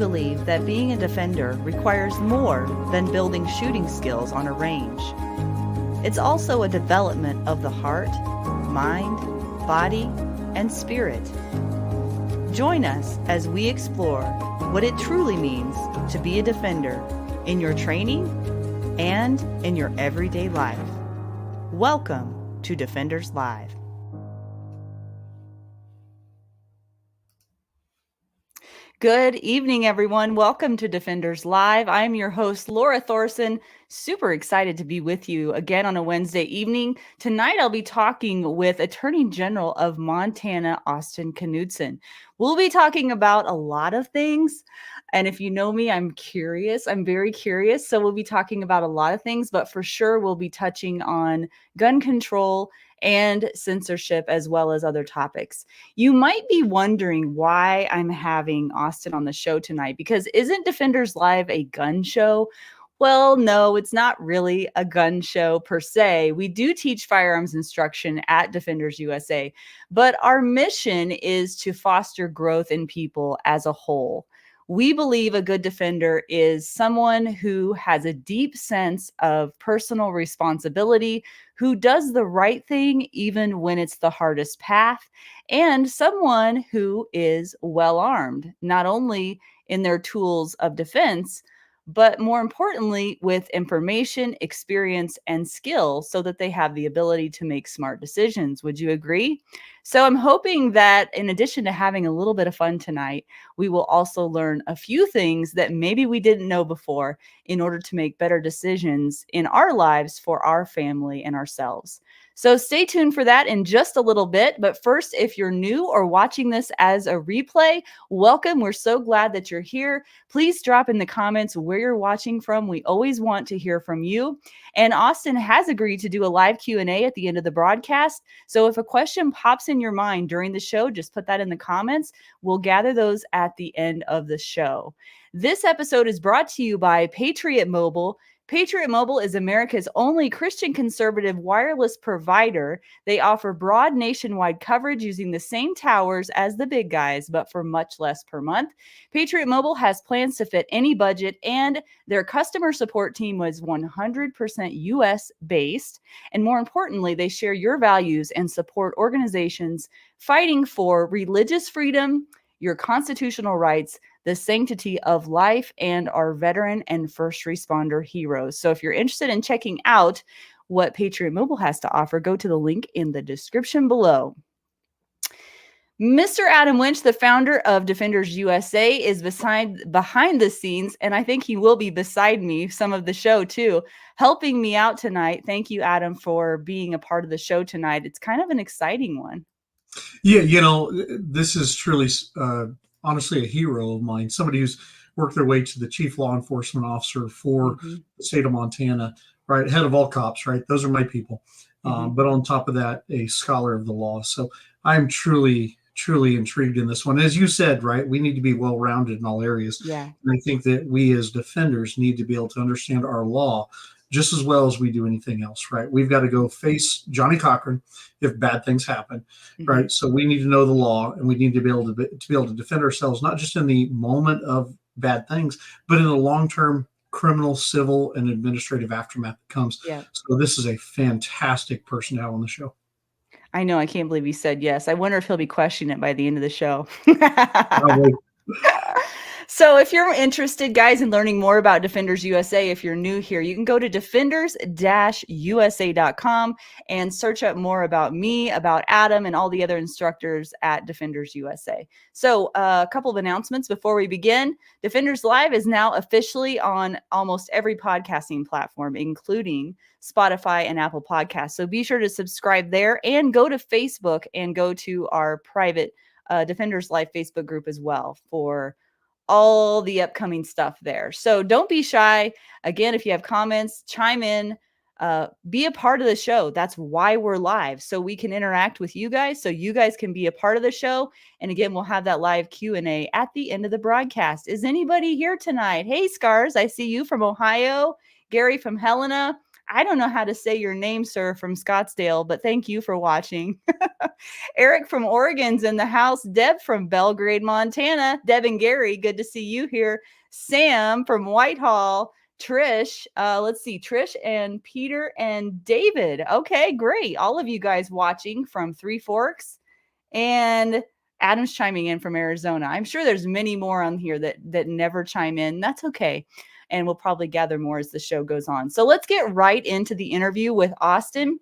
believe that being a defender requires more than building shooting skills on a range. It's also a development of the heart, mind, body, and spirit. Join us as we explore what it truly means to be a defender in your training and in your everyday life. Welcome to Defenders Live. Good evening, everyone. Welcome to Defenders Live. I'm your host, Laura Thorson. Super excited to be with you again on a Wednesday evening. Tonight, I'll be talking with Attorney General of Montana, Austin Knudsen. We'll be talking about a lot of things. And if you know me, I'm curious. I'm very curious. So we'll be talking about a lot of things, but for sure, we'll be touching on gun control and censorship, as well as other topics. You might be wondering why I'm having Austin on the show tonight, because isn't Defenders Live a gun show? Well, no, it's not really a gun show per se. We do teach firearms instruction at Defenders USA, but our mission is to foster growth in people as a whole. We believe a good defender is someone who has a deep sense of personal responsibility, who does the right thing even when it's the hardest path, and someone who is well armed, not only in their tools of defense, but more importantly, with information, experience, and skill so that they have the ability to make smart decisions. Would you agree? So I'm hoping that in addition to having a little bit of fun tonight, we will also learn a few things that maybe we didn't know before in order to make better decisions in our lives for our family and ourselves. So stay tuned for that in just a little bit. But first, if you're new or watching this as a replay, welcome. We're so glad that you're here. Please drop in the comments where you're watching from. We always want to hear from you. And Austin has agreed to do a live Q&A at the end of the broadcast. So if a question pops in your mind during the show, just put that in the comments. We'll gather those at the end of the show. This episode is brought to you by Patriot Mobile. Patriot Mobile is America's only Christian conservative wireless provider. They offer broad nationwide coverage using the same towers as the big guys, but for much less per month. Patriot Mobile has plans to fit any budget, and their customer support team was 100% US based. And more importantly, they share your values and support organizations fighting for religious freedom, your constitutional rights, the sanctity of life, and our veteran and first responder heroes. So if you're interested in checking out what Patriot Mobile has to offer, go to the link in the description below. Mr. Adam Winch, the founder of Defenders USA, is behind the scenes, and I think he will be beside me some of the show too, helping me out tonight. Thank you, Adam, for being a part of the show tonight. It's kind of an exciting one. Yeah, this is truly, honestly, a hero of mine, somebody who's worked their way to the chief law enforcement officer for the state of Montana, right? Head of all cops, right? Those are my people. But on top of that, a scholar of the law. So I'm truly intrigued in this one. As you said, right, we need to be well-rounded in all areas. Yeah. And I think that we as defenders need to be able to understand our law just as well as we do anything else, right? We've got to go face Johnny Cochran if bad things happen, right? So we need to know the law, and we need to be able to defend ourselves, not just in the moment of bad things, but in the long-term criminal, civil, and administrative aftermath that comes. Yeah. So this is a fantastic person to have on the show. I know. I can't believe he said yes. I wonder if he'll be questioning it by the end of the show. So if you're interested, guys, in learning more about Defenders USA, if you're new here, you can go to defenders-usa.com and search up more about me, about Adam, and all the other instructors at Defenders USA. So a couple of announcements before we begin. Defenders Live is now officially on almost every podcasting platform, including Spotify and Apple Podcasts. So be sure to subscribe there and go to Facebook and go to our private Defenders Live Facebook group as well for all the upcoming stuff there. So don't be shy. Again, if you have comments, chime in, be a part of the show. That's why we're live, so we can interact with you guys, so you guys can be a part of the show. And again, we'll have that live Q&A at the end of the broadcast. Is anybody here tonight? Hey, Scars, I see you from Ohio. Gary from Helena. I don't know how to say your name, sir, from Scottsdale, but thank you for watching. Eric from Oregon's in the house. Deb from Belgrade, Montana. Deb and Gary, good to see you here. Sam from Whitehall. Trish, let's see, Trish and Peter and David. Okay, great. All of you guys watching from Three Forks. And Adam's chiming in from Arizona. I'm sure there's many more on here that never chime in. That's okay. And we'll probably gather more as the show goes on. So let's get right into the interview with Austin.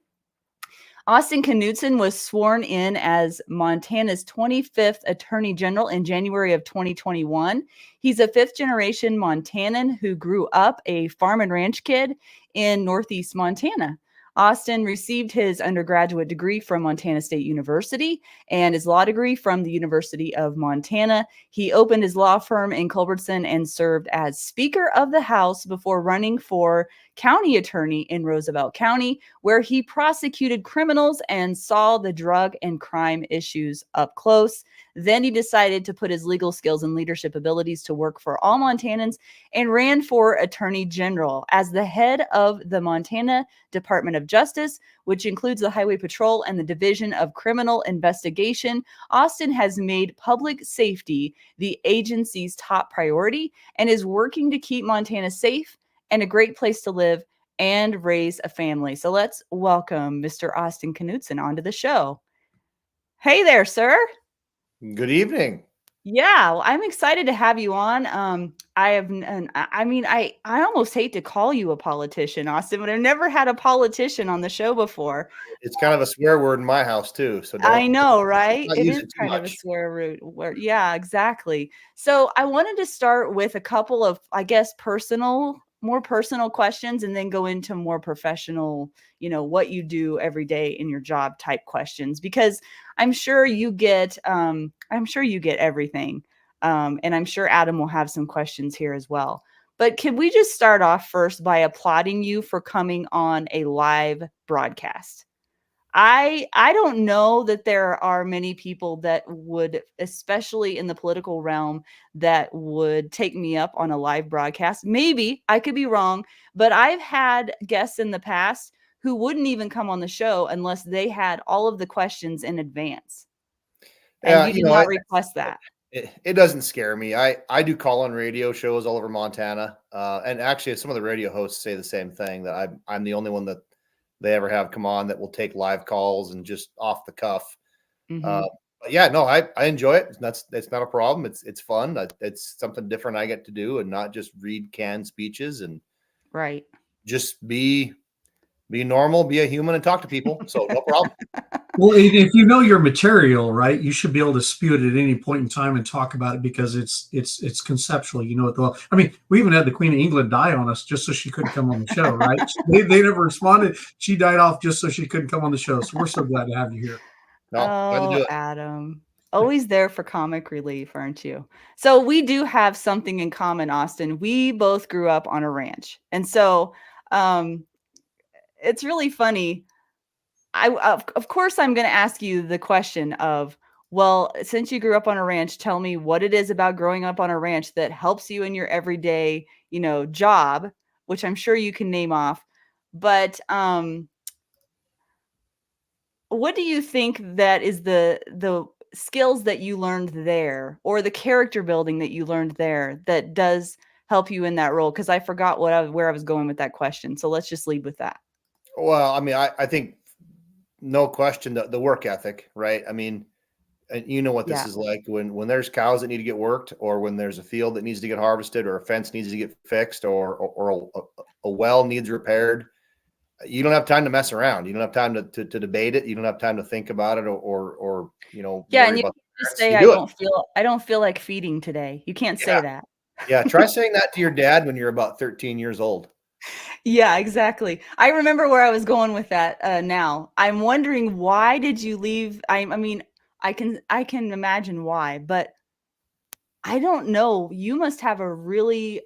Austin Knudsen was sworn in as Montana's 25th Attorney General in January of 2021. He's a fifth-generation Montanan who grew up a farm and ranch kid in Northeast Montana. Austin received his undergraduate degree from Montana State University and his law degree from the University of Montana. He opened his law firm in Culbertson and served as Speaker of the House before running for county attorney in Roosevelt County, where he prosecuted criminals and saw the drug and crime issues up close. Then he decided to put his legal skills and leadership abilities to work for all Montanans and ran for Attorney General as the head of the Montana Department of Justice, which includes the Highway Patrol and the Division of Criminal Investigation. Austin has made public safety the agency's top priority and is working to keep Montana safe and a great place to live and raise a family. So let's welcome Mr. Austin Knudsen onto the show. Hey there, sir. Good evening. Yeah, well, I'm excited to have you on. I almost hate to call you a politician, Austin, but I've never had a politician on the show before. It's kind of a swear word in my house too, so I know, right? It is kind of a much. swear word. Yeah, exactly. So I wanted to start with a couple of, I guess, more personal questions, and then go into more professional, what you do every day in your job type questions, because I'm sure you get everything. And I'm sure Adam will have some questions here as well. But can we just start off first by applauding you for coming on a live broadcast? I don't know that there are many people that would, especially in the political realm, that would take me up on a live broadcast. Maybe I could be wrong, but I've had guests in the past who wouldn't even come on the show unless they had all of the questions in advance. And you did not request that. It doesn't scare me. I do call-in radio shows all over Montana, and actually some of the radio hosts say the same thing, that I'm the only one that they ever have come on that will take live calls and just off the cuff. Mm-hmm. But yeah, no, I enjoy it. It's not a problem. It's fun. It's something different I get to do, and not just read canned speeches, and right. Just be normal, be a human, and talk to people. So no problem. Well, if you know your material, right, you should be able to spew it at any point in time and talk about it, because it's conceptual. You know it well. I mean, we even had the Queen of England die on us just so she couldn't come on the show, right? They never responded. She died off just so she couldn't come on the show. So we're so glad to have you here. No, glad to do it. Adam. Always there for comic relief, aren't you? So we do have something in common, Austin. We both grew up on a ranch. And so it's really funny. Of course, I'm going to ask you the question of, well, since you grew up on a ranch, tell me what it is about growing up on a ranch that helps you in your everyday, job, which I'm sure you can name off. But what do you think that is the skills that you learned there, or the character building that you learned there, that does help you in that role? Because I forgot where I was going with that question. So let's just lead with that. Well, I mean, I think no question the work ethic, right? I mean, and you know what this is like when there's cows that need to get worked, or when there's a field that needs to get harvested, or a fence needs to get fixed, or a well needs repaired. You don't have time to mess around. You don't have time to debate it. You don't have time to think about it, or yeah. And you can't just say, I don't feel like feeding today. You can't say that. Yeah. Try saying that to your dad when you're about 13 years old. Yeah, exactly. I remember where I was going with that. Now I'm wondering, why did you leave? I mean, I can imagine why, but I don't know. You must have a really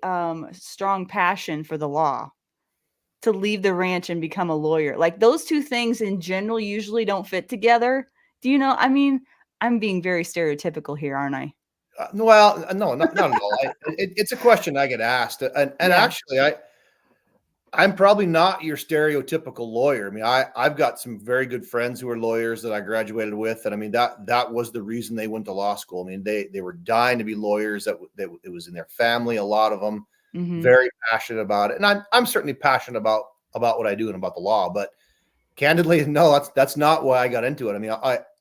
strong passion for the law to leave the ranch and become a lawyer. Like, those two things in general usually don't fit together. Do you know? I mean, I'm being very stereotypical here, aren't I? Well, no, not at all. It's a question I get asked, and actually, I'm probably not your stereotypical lawyer. I mean, I've got some very good friends who are lawyers that I graduated with, and I mean that was the reason they went to law school. I mean, they were dying to be lawyers. That it was in their family. A lot of them very passionate about it, and I'm certainly passionate about what I do and about the law. But candidly, no, that's not why I got into it. I mean,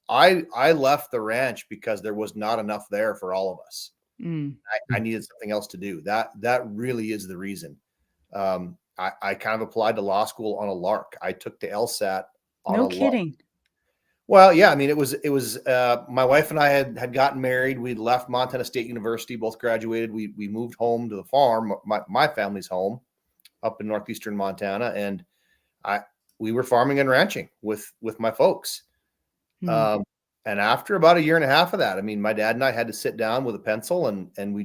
I left the ranch because there was not enough there for all of us. I needed something else to do. That really is the reason. I kind of applied to law school on a lark. I took the LSAT on a No lark. kidding. Well, yeah, I mean, it was my wife and I had gotten married. We'd left Montana State University, both graduated. We moved home to the farm, my family's home up in northeastern Montana, and we were farming and ranching with my folks. And after about a year and a half of that, I mean, my dad and I had to sit down with a pencil and we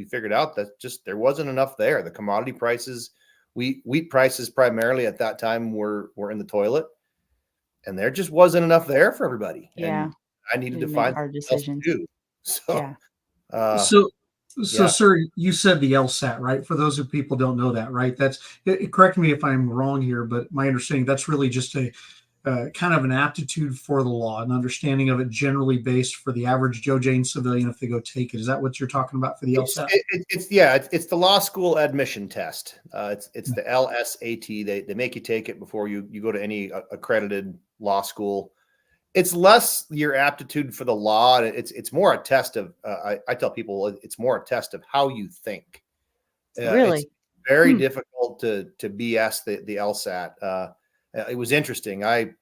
figured out that just there wasn't enough there. The commodity prices, wheat prices primarily at that time were in the toilet, and there just wasn't enough there for everybody. Yeah. And I needed to Make find hard something else to decisions. do. So, Yeah. So, yeah. sir, you said the LSAT, right? For those of people don't know that, right? Correct me if I'm wrong here, but my understanding that's really just a kind of an aptitude for the law, an understanding of it generally based for the average Joe Jane civilian if they go take it. Is that what you're talking about for the LSAT? It's the law school admission test. It's the LSAT. They make you take it before you go to any accredited law school. It's less your aptitude for the law. It's more a test of. I tell people it's more a test of how you think. Really? It's very difficult to BS the LSAT. It was interesting. I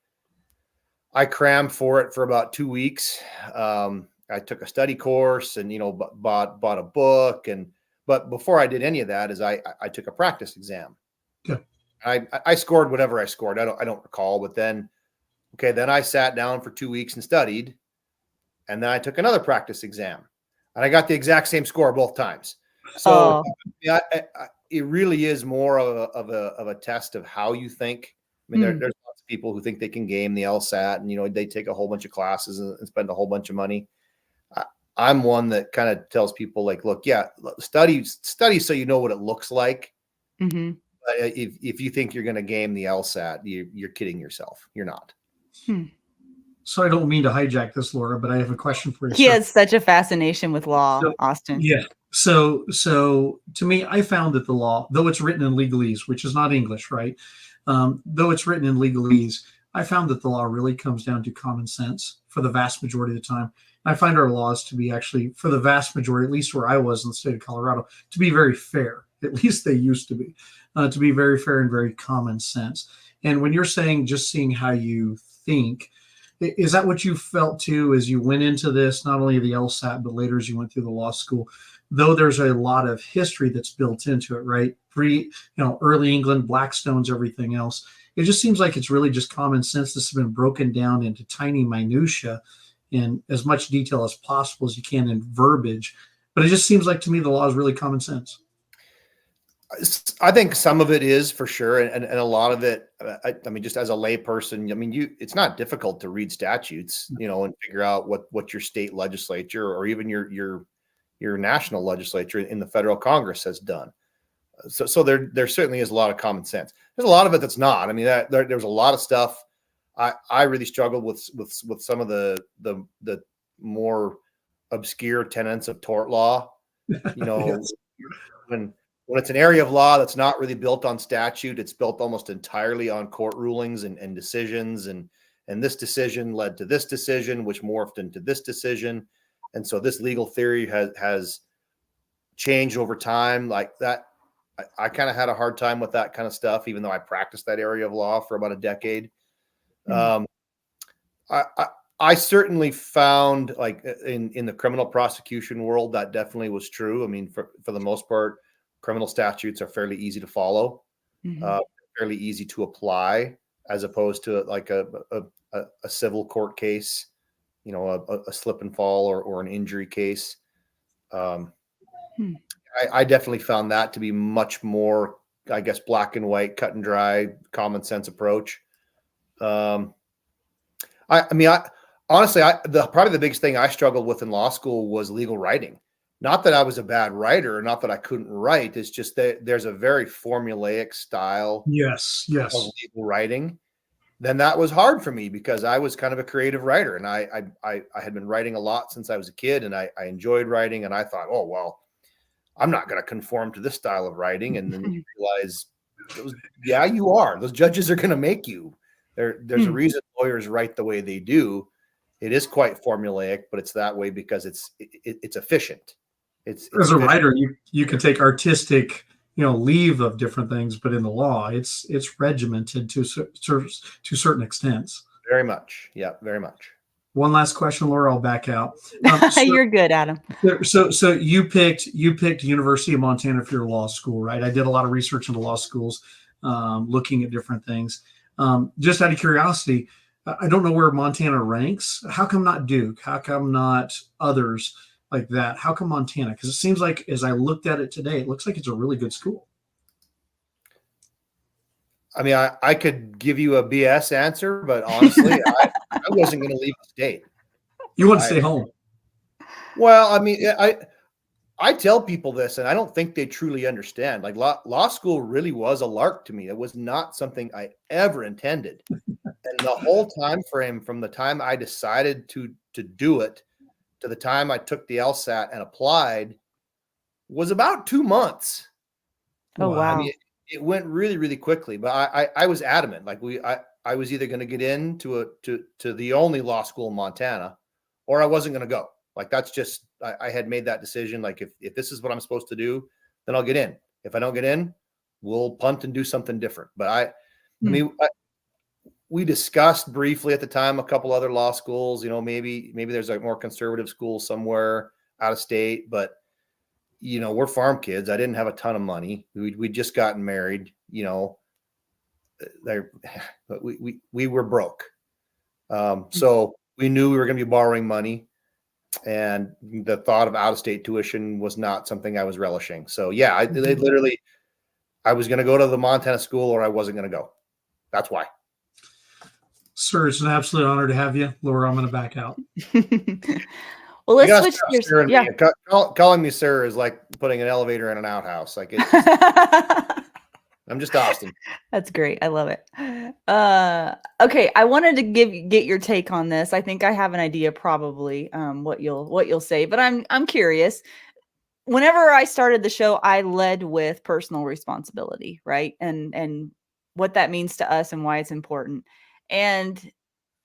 crammed for it for about 2 weeks. I took a study course and, bought a book. But before I did any of that is I took a practice exam. Yeah. I scored whatever I scored. I don't recall, but then I sat down for 2 weeks and studied, and then I took another practice exam and I got the exact same score both times. So it really is more of a test of how you think. I mean, there's lots of people who think they can game the LSAT and, they take a whole bunch of classes and spend a whole bunch of money. I'm one that kind of tells people like, look, yeah, study so you know what it looks like. But if you think you're going to game the LSAT, you're kidding yourself. You're not. So I don't mean to hijack this, Laura, but I have a question for you. He has such a fascination with law, Austin. Yeah. So to me, I found that the law, though it's written in legalese, which is not English, right? Though it's written in legalese, I found that the law really comes down to common sense for the vast majority of the time. I find our laws to be actually, for the vast majority, at least where I was in the state of Colorado, to be very fair. At least they used to be very fair and very common sense. And when you're saying just seeing how you think, is that what you felt too as you went into this, not only the LSAT, but later as you went through the law school? Though there's a lot of history that's built into it, right? Early England, Blackstones, everything else. It just seems like it's really just common sense that's been broken down into tiny minutia in as much detail as possible as you can in verbiage. But it just seems like to me the law is really common sense. I think some of it is for sure, and a lot of it. I mean, just as a lay person, I mean, it's not difficult to read statutes, and figure out what your state legislature or even your national legislature in the federal Congress has done. So there certainly is a lot of common sense. There's a lot of it that's not. I mean, there's a lot of stuff. I really struggled with some of the more obscure tenets of tort law. Yes. When it's an area of law that's not really built on statute, it's built almost entirely on court rulings and decisions. And this decision led to this decision, which morphed into this decision. And so this legal theory has changed over time like that. I kind of had a hard time with that kind of stuff, even though I practiced that area of law for about a decade. I certainly found like in the criminal prosecution world, that definitely was true. I mean, for the most part, criminal statutes are fairly easy to follow, fairly easy to apply, as opposed to like a civil court case, a slip and fall or an injury case. I definitely found that to be much more, I guess, black and white, cut and dry, common sense approach. Honestly, probably the biggest thing I struggled with in law school was legal writing. not that I was a bad writer, or not that I couldn't write. It's just that there's a very formulaic style Yes, of yes. legal writing. Then that was hard for me because I was kind of a creative writer, and I had been writing a lot since I was a kid, and I enjoyed writing, and I thought, oh well, I'm not going to conform to this style of writing. And then you realize, yeah, you are. Those judges are going to make you. There's a reason lawyers write the way they do. It is quite formulaic, but it's that way because it's efficient. It's As a efficient. writer, you can take artistic, leave of different things, but in the law, it's regimented to certain extents. Very much. Yeah, very much. One last question, Laura. I'll back out. You're good, Adam. So you picked University of Montana for your law school, right? I did a lot of research into law schools, looking at different things. Just out of curiosity, I don't know where Montana ranks. How come not Duke? How come not others like that? How come Montana? Because it seems like, as I looked at it today, it looks like it's a really good school. I mean, I could give you a BS answer, but honestly, I wasn't going to leave the state. You want to stay home? Well, I mean, I tell people this, and I don't think they truly understand. Like law school really was a lark to me. It was not something I ever intended. And the whole time frame from the time I decided to do it to the time I took the LSAT and applied was about 2 months. Oh, wow. I mean, it went really, really quickly, but I was adamant. Like I was either going to get into to the only law school in Montana, or I wasn't going to go. Like that's just, I had made that decision. Like if this is what I'm supposed to do, then I'll get in. If I don't get in, we'll punt and do something different. But I mean, we discussed briefly at the time a couple other law schools. Maybe there's like more conservative school somewhere out of state, but we're farm kids. I didn't have a ton of money. We'd just gotten married. We were broke, so we knew we were going to be borrowing money, and the thought of out-of-state tuition was not something I was relishing. So yeah, I was going to go to the Montana school, or I wasn't going to go. That's why. Sir, it's an absolute honor to have you. Laura, I'm going to back out. Well, let's switch gears. Yeah. Calling me sir is like putting an elevator in an outhouse. Like I'm just Austin. That's great. I love it. Okay, I wanted to get your take on this. I think I have an idea probably what you'll say, but I'm curious. Whenever I started the show, I led with personal responsibility, right? And what that means to us and why it's important. And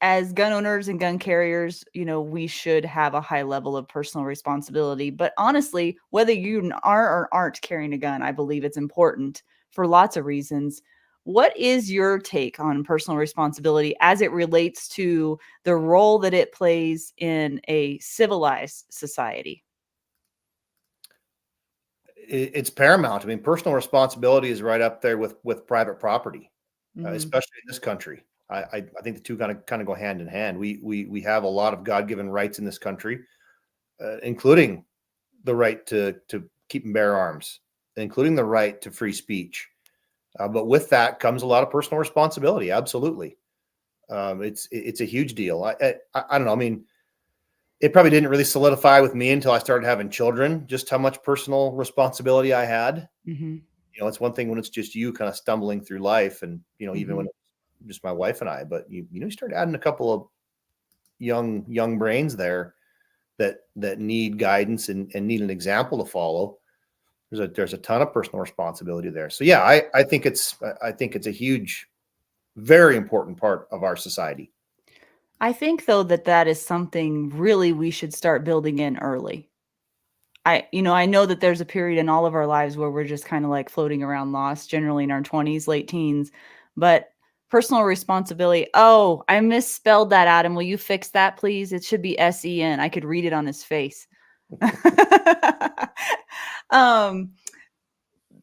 as gun owners and gun carriers, we should have a high level of personal responsibility. But honestly, whether you are or aren't carrying a gun, I believe it's important for lots of reasons. What is your take on personal responsibility as it relates to the role that it plays in a civilized society? It's paramount. I mean, personal responsibility is right up there with private property, especially in this country. I think the two kind of go hand in hand. We have a lot of God-given rights in this country, including the right to keep and bear arms, including the right to free speech. But with that comes a lot of personal responsibility. Absolutely. It's a huge deal. I don't know. I mean, it probably didn't really solidify with me until I started having children, just how much personal responsibility I had. It's one thing when it's just you kind of stumbling through life, and, even when it's just my wife and I, but you start adding a couple of young brains there that need guidance and need an example to follow. There's a ton of personal responsibility there. So yeah, I think it's a huge, very important part of our society. I think though that is something really we should start building in early. I know that there's a period in all of our lives where we're just kind of like floating around lost, generally in our 20s, late teens, but personal responsibility. Oh, I misspelled that, Adam. Will you fix that, please? It should be SEN. I could read it on his face.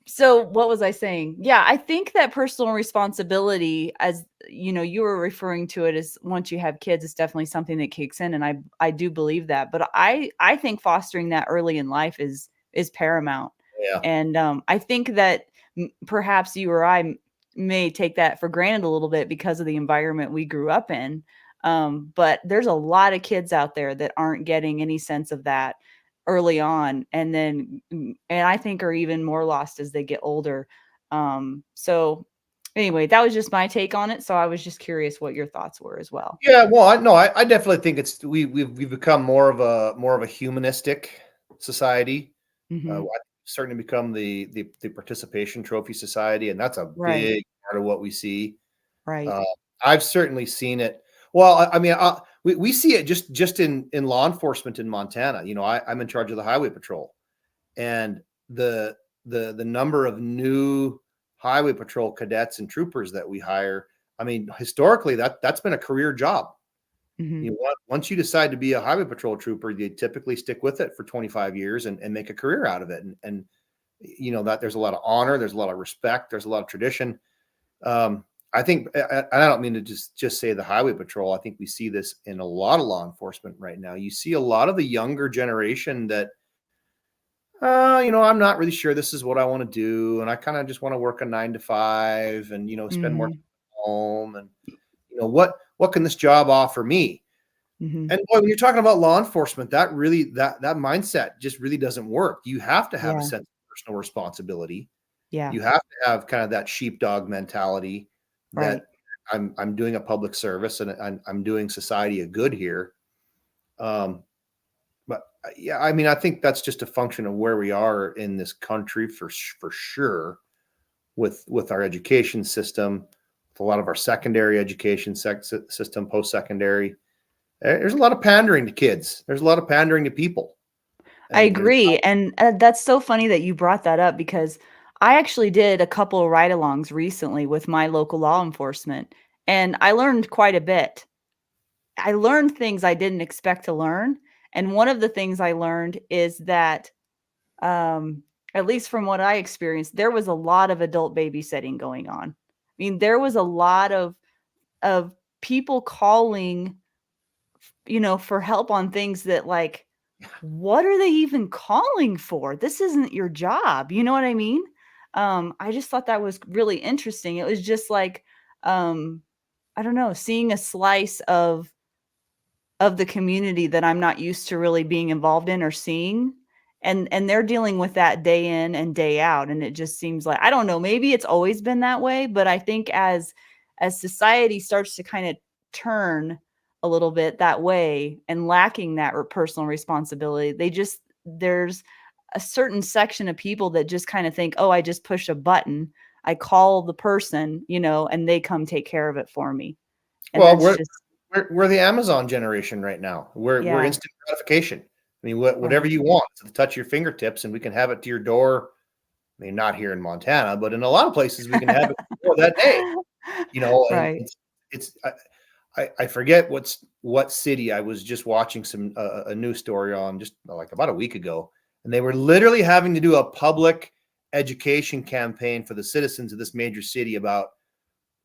So what was I saying? Yeah, I think that personal responsibility, as you were referring to it, as once you have kids, it's definitely something that kicks in. And I do believe that, but I think fostering that early in life is paramount. Yeah. And I think that perhaps you or I may take that for granted a little bit because of the environment we grew up in. But there's a lot of kids out there that aren't getting any sense of that. early on, and then and I think are even more lost as they get older. So anyway, that was just my take on it. So I was just curious what your thoughts were as well. Yeah, well, I definitely think we've become more of a humanistic society. Mm-hmm. Starting to become the participation trophy society, and that's a Right. big part of what we see. Right. Uh, I've certainly seen it. Well, I mean, we see it just in law enforcement in Montana. I'm in charge of the highway patrol, and the the number of new highway patrol cadets and troopers that we hire. I mean, historically, that's been a career job. Mm-hmm. Once you decide to be a highway patrol trooper, you typically stick with it for 25 years and make a career out of it. And that there's a lot of honor, there's a lot of respect, there's a lot of tradition. I think, and I don't mean to just say the highway patrol. I think we see this in a lot of law enforcement right now. You see a lot of the younger generation that, I'm not really sure this is what I want to do, and I kind of just want to work a 9 to 5, and spend more Mm-hmm. time at home, and what can this job offer me? Mm-hmm. And boy, when you're talking about law enforcement, that mindset just really doesn't work. You have to have a Yeah. sense of personal responsibility. Yeah. You have to have kind of that sheepdog mentality Right. that I'm doing a public service and I'm doing society a good here. But yeah, I mean, I think that's just a function of where we are in this country for sure, with our education system, with a lot of our secondary education system, post-secondary. There's a lot of pandering to kids. There's a lot of pandering to people. I And agree. And that's so funny that you brought that up, because I actually did a couple of ride-alongs recently with my local law enforcement, and I learned quite a bit. I learned things I didn't expect to learn. And one of the things I learned is that, um, at least from what I experienced, there was a lot of adult babysitting going on. I mean, there was a lot of people calling, for help on things that, like, what are they even calling for? This isn't your job. You know what I mean? I just thought that was really interesting. It was just like, um, I don't know, seeing a slice of the community that I'm not used to really being involved in or seeing. And they're dealing with that day in and day out. And it just seems like, I don't know, maybe it's always been that way, but I think as society starts to kind of turn a little bit that way and lacking that personal responsibility, there's a certain section of people that just kind of think, oh, I just push a button, I call the person, and they come take care of it for me. And well, that's just, we're the Amazon generation right now. We're yeah, instant gratification. I mean, whatever right. you want, it's at the touch of your fingertips, and we can have it to your door. I mean, not here in Montana, but in a lot of places, we can have it for that day. And Right. it's I forget what city. I was just watching a news story on just like about a week ago, and they were literally having to do a public education campaign for the citizens of this major city about,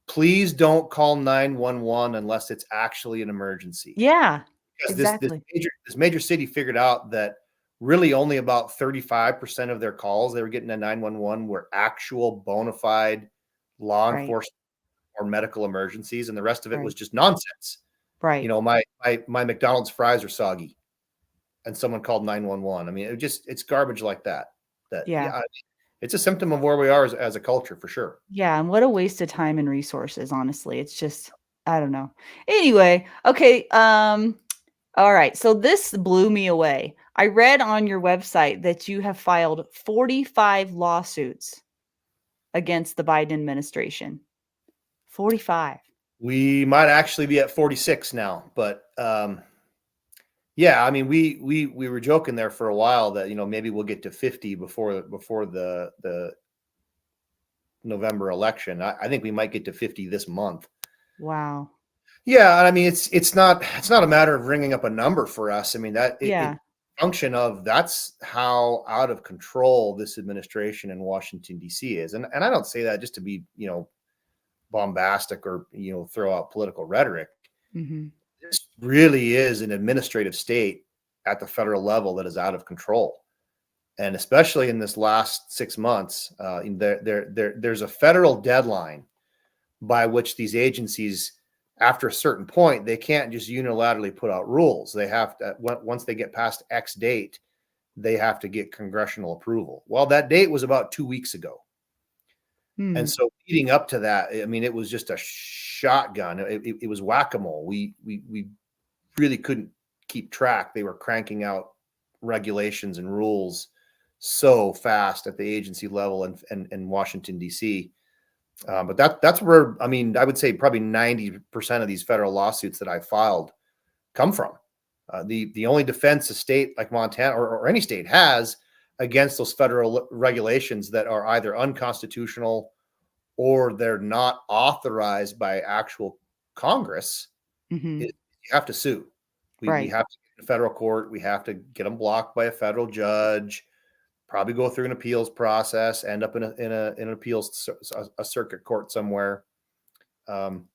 please don't call 911 unless it's actually an emergency. Yeah, Because exactly. this major city figured out that really only about 35% of their calls they were getting at 911 were actual bona fide law Right, enforcement or medical emergencies, and the rest of it was right, just nonsense. right. My McDonald's fries are soggy, and someone called 911. I mean, it's garbage like that. Yeah. Yeah, it's a symptom of where we are as a culture for sure. Yeah, and what a waste of time and resources, honestly. It's just, I don't know. Anyway, okay, all right, so this blew me away. I read on your website that you have filed 45 lawsuits against the Biden administration. 45. We might actually be at 46 now, but yeah, I mean, we were joking there for a while that maybe we'll get to 50 before the November election. I think we might get to 50 this month. Wow. Yeah, I mean, it's not a matter of ringing up a number for us. I mean, that Yeah. it function of that's how out of control this administration in Washington D.C. is, and I don't say that just to be bombastic or throw out political rhetoric. Mhm. This really is an administrative state at the federal level that is out of control. And especially in this last 6 months, there's a federal deadline by which these agencies, after a certain point, they can't just unilaterally put out rules. They have to, once they get past X date, they have to get congressional approval. Well, that date was about 2 weeks ago. And so leading up to that, I mean, it was just a shotgun. It was whack-a-mole. We really couldn't keep track. They were cranking out regulations and rules so fast at the agency level and Washington, D.C. But that's where, I mean, I would say probably 90% of these federal lawsuits that I filed come from. The only defense a state like Montana or any state has against those federal regulations that are either unconstitutional or they're not authorized by actual Congress is you have to sue. We have to get in federal court. We have to get them blocked by a federal judge, probably go through an appeals process, end up in an appeals, a circuit court somewhere. And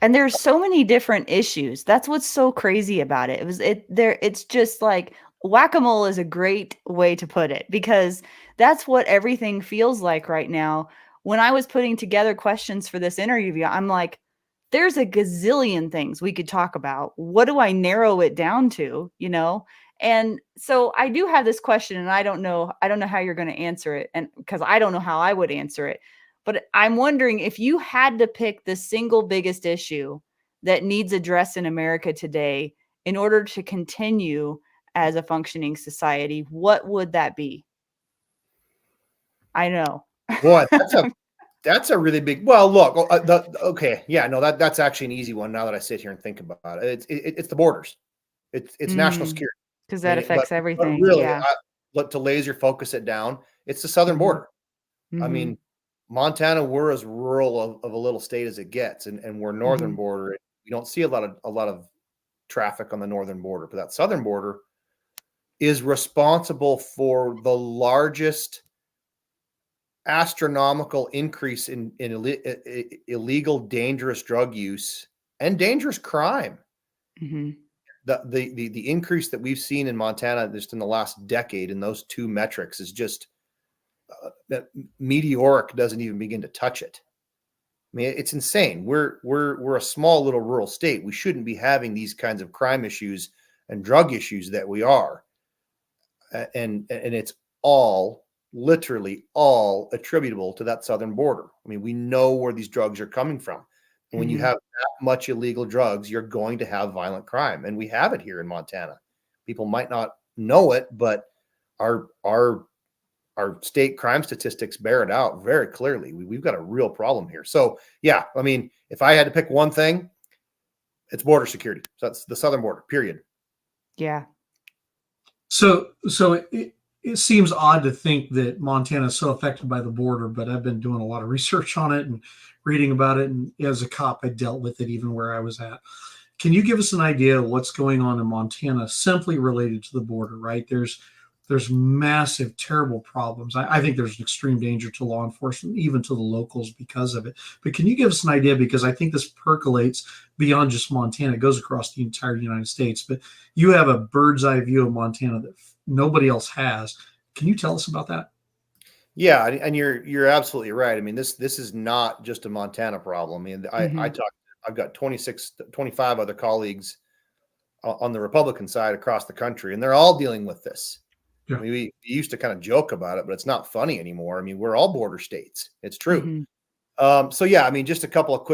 there's so many different issues. That's what's so crazy about it. It's just like whack-a-mole is a great way to put it, because that's what everything feels like right now. When I was putting together questions for this interview, I'm like, there's a gazillion things we could talk about. What do I narrow it down to, you know? And so I do have this question, and I don't know how you're going to answer it, and because I don't know how I would answer it. But I'm wondering, if you had to pick the single biggest issue that needs addressed in America today in order to continue as a functioning society, what would that be? I know. Boy, that's a really big. Well, look, okay, yeah, no, that's actually an easy one. Now that I sit here and think about it, it's the borders. It's national security, because that affects everything. But really, yeah. To laser focus it down, it's the southern border. I mean, Montana, we're as rural of a little state as it gets, and we're northern border. We don't see a lot of traffic on the northern border, but that southern border is responsible for the largest astronomical increase in illegal, dangerous drug use and dangerous crime. The increase that we've seen in Montana just in the last decade in those two metrics is just that meteoric, doesn't even begin to touch it. I mean, it's insane. We're a small little rural state. We shouldn't be having these kinds of crime issues and drug issues that we are. And it's literally all attributable to that southern border. I mean, we know where these drugs are coming from. And when you have that much illegal drugs, you're going to have violent crime. And we have it here in Montana. People might not know it, but our state crime statistics bear it out very clearly. We've got a real problem here. So yeah, I mean, if I had to pick one thing, it's border security. So that's the southern border, period. Yeah. So it seems odd to think that Montana is so affected by the border, but I've been doing a lot of research on it and reading about it. And as a cop, I dealt with it even where I was at. Can you give us an idea of what's going on in Montana simply related to the border, right? There's massive, terrible problems. I think there's an extreme danger to law enforcement, even to the locals, because of it. But can you give us an idea? Because I think this percolates beyond just Montana. It goes across the entire United States. But you have a bird's eye view of Montana that nobody else has. Can you tell us about that? Yeah, and you're absolutely right. I mean, this is not just a Montana problem. I mean, I've got 25 other colleagues on the Republican side across the country, and they're all dealing with this. Yeah. I mean, we used to kind of joke about it, but it's not funny anymore. I mean, we're all border states. It's true. So yeah, I mean, just a couple of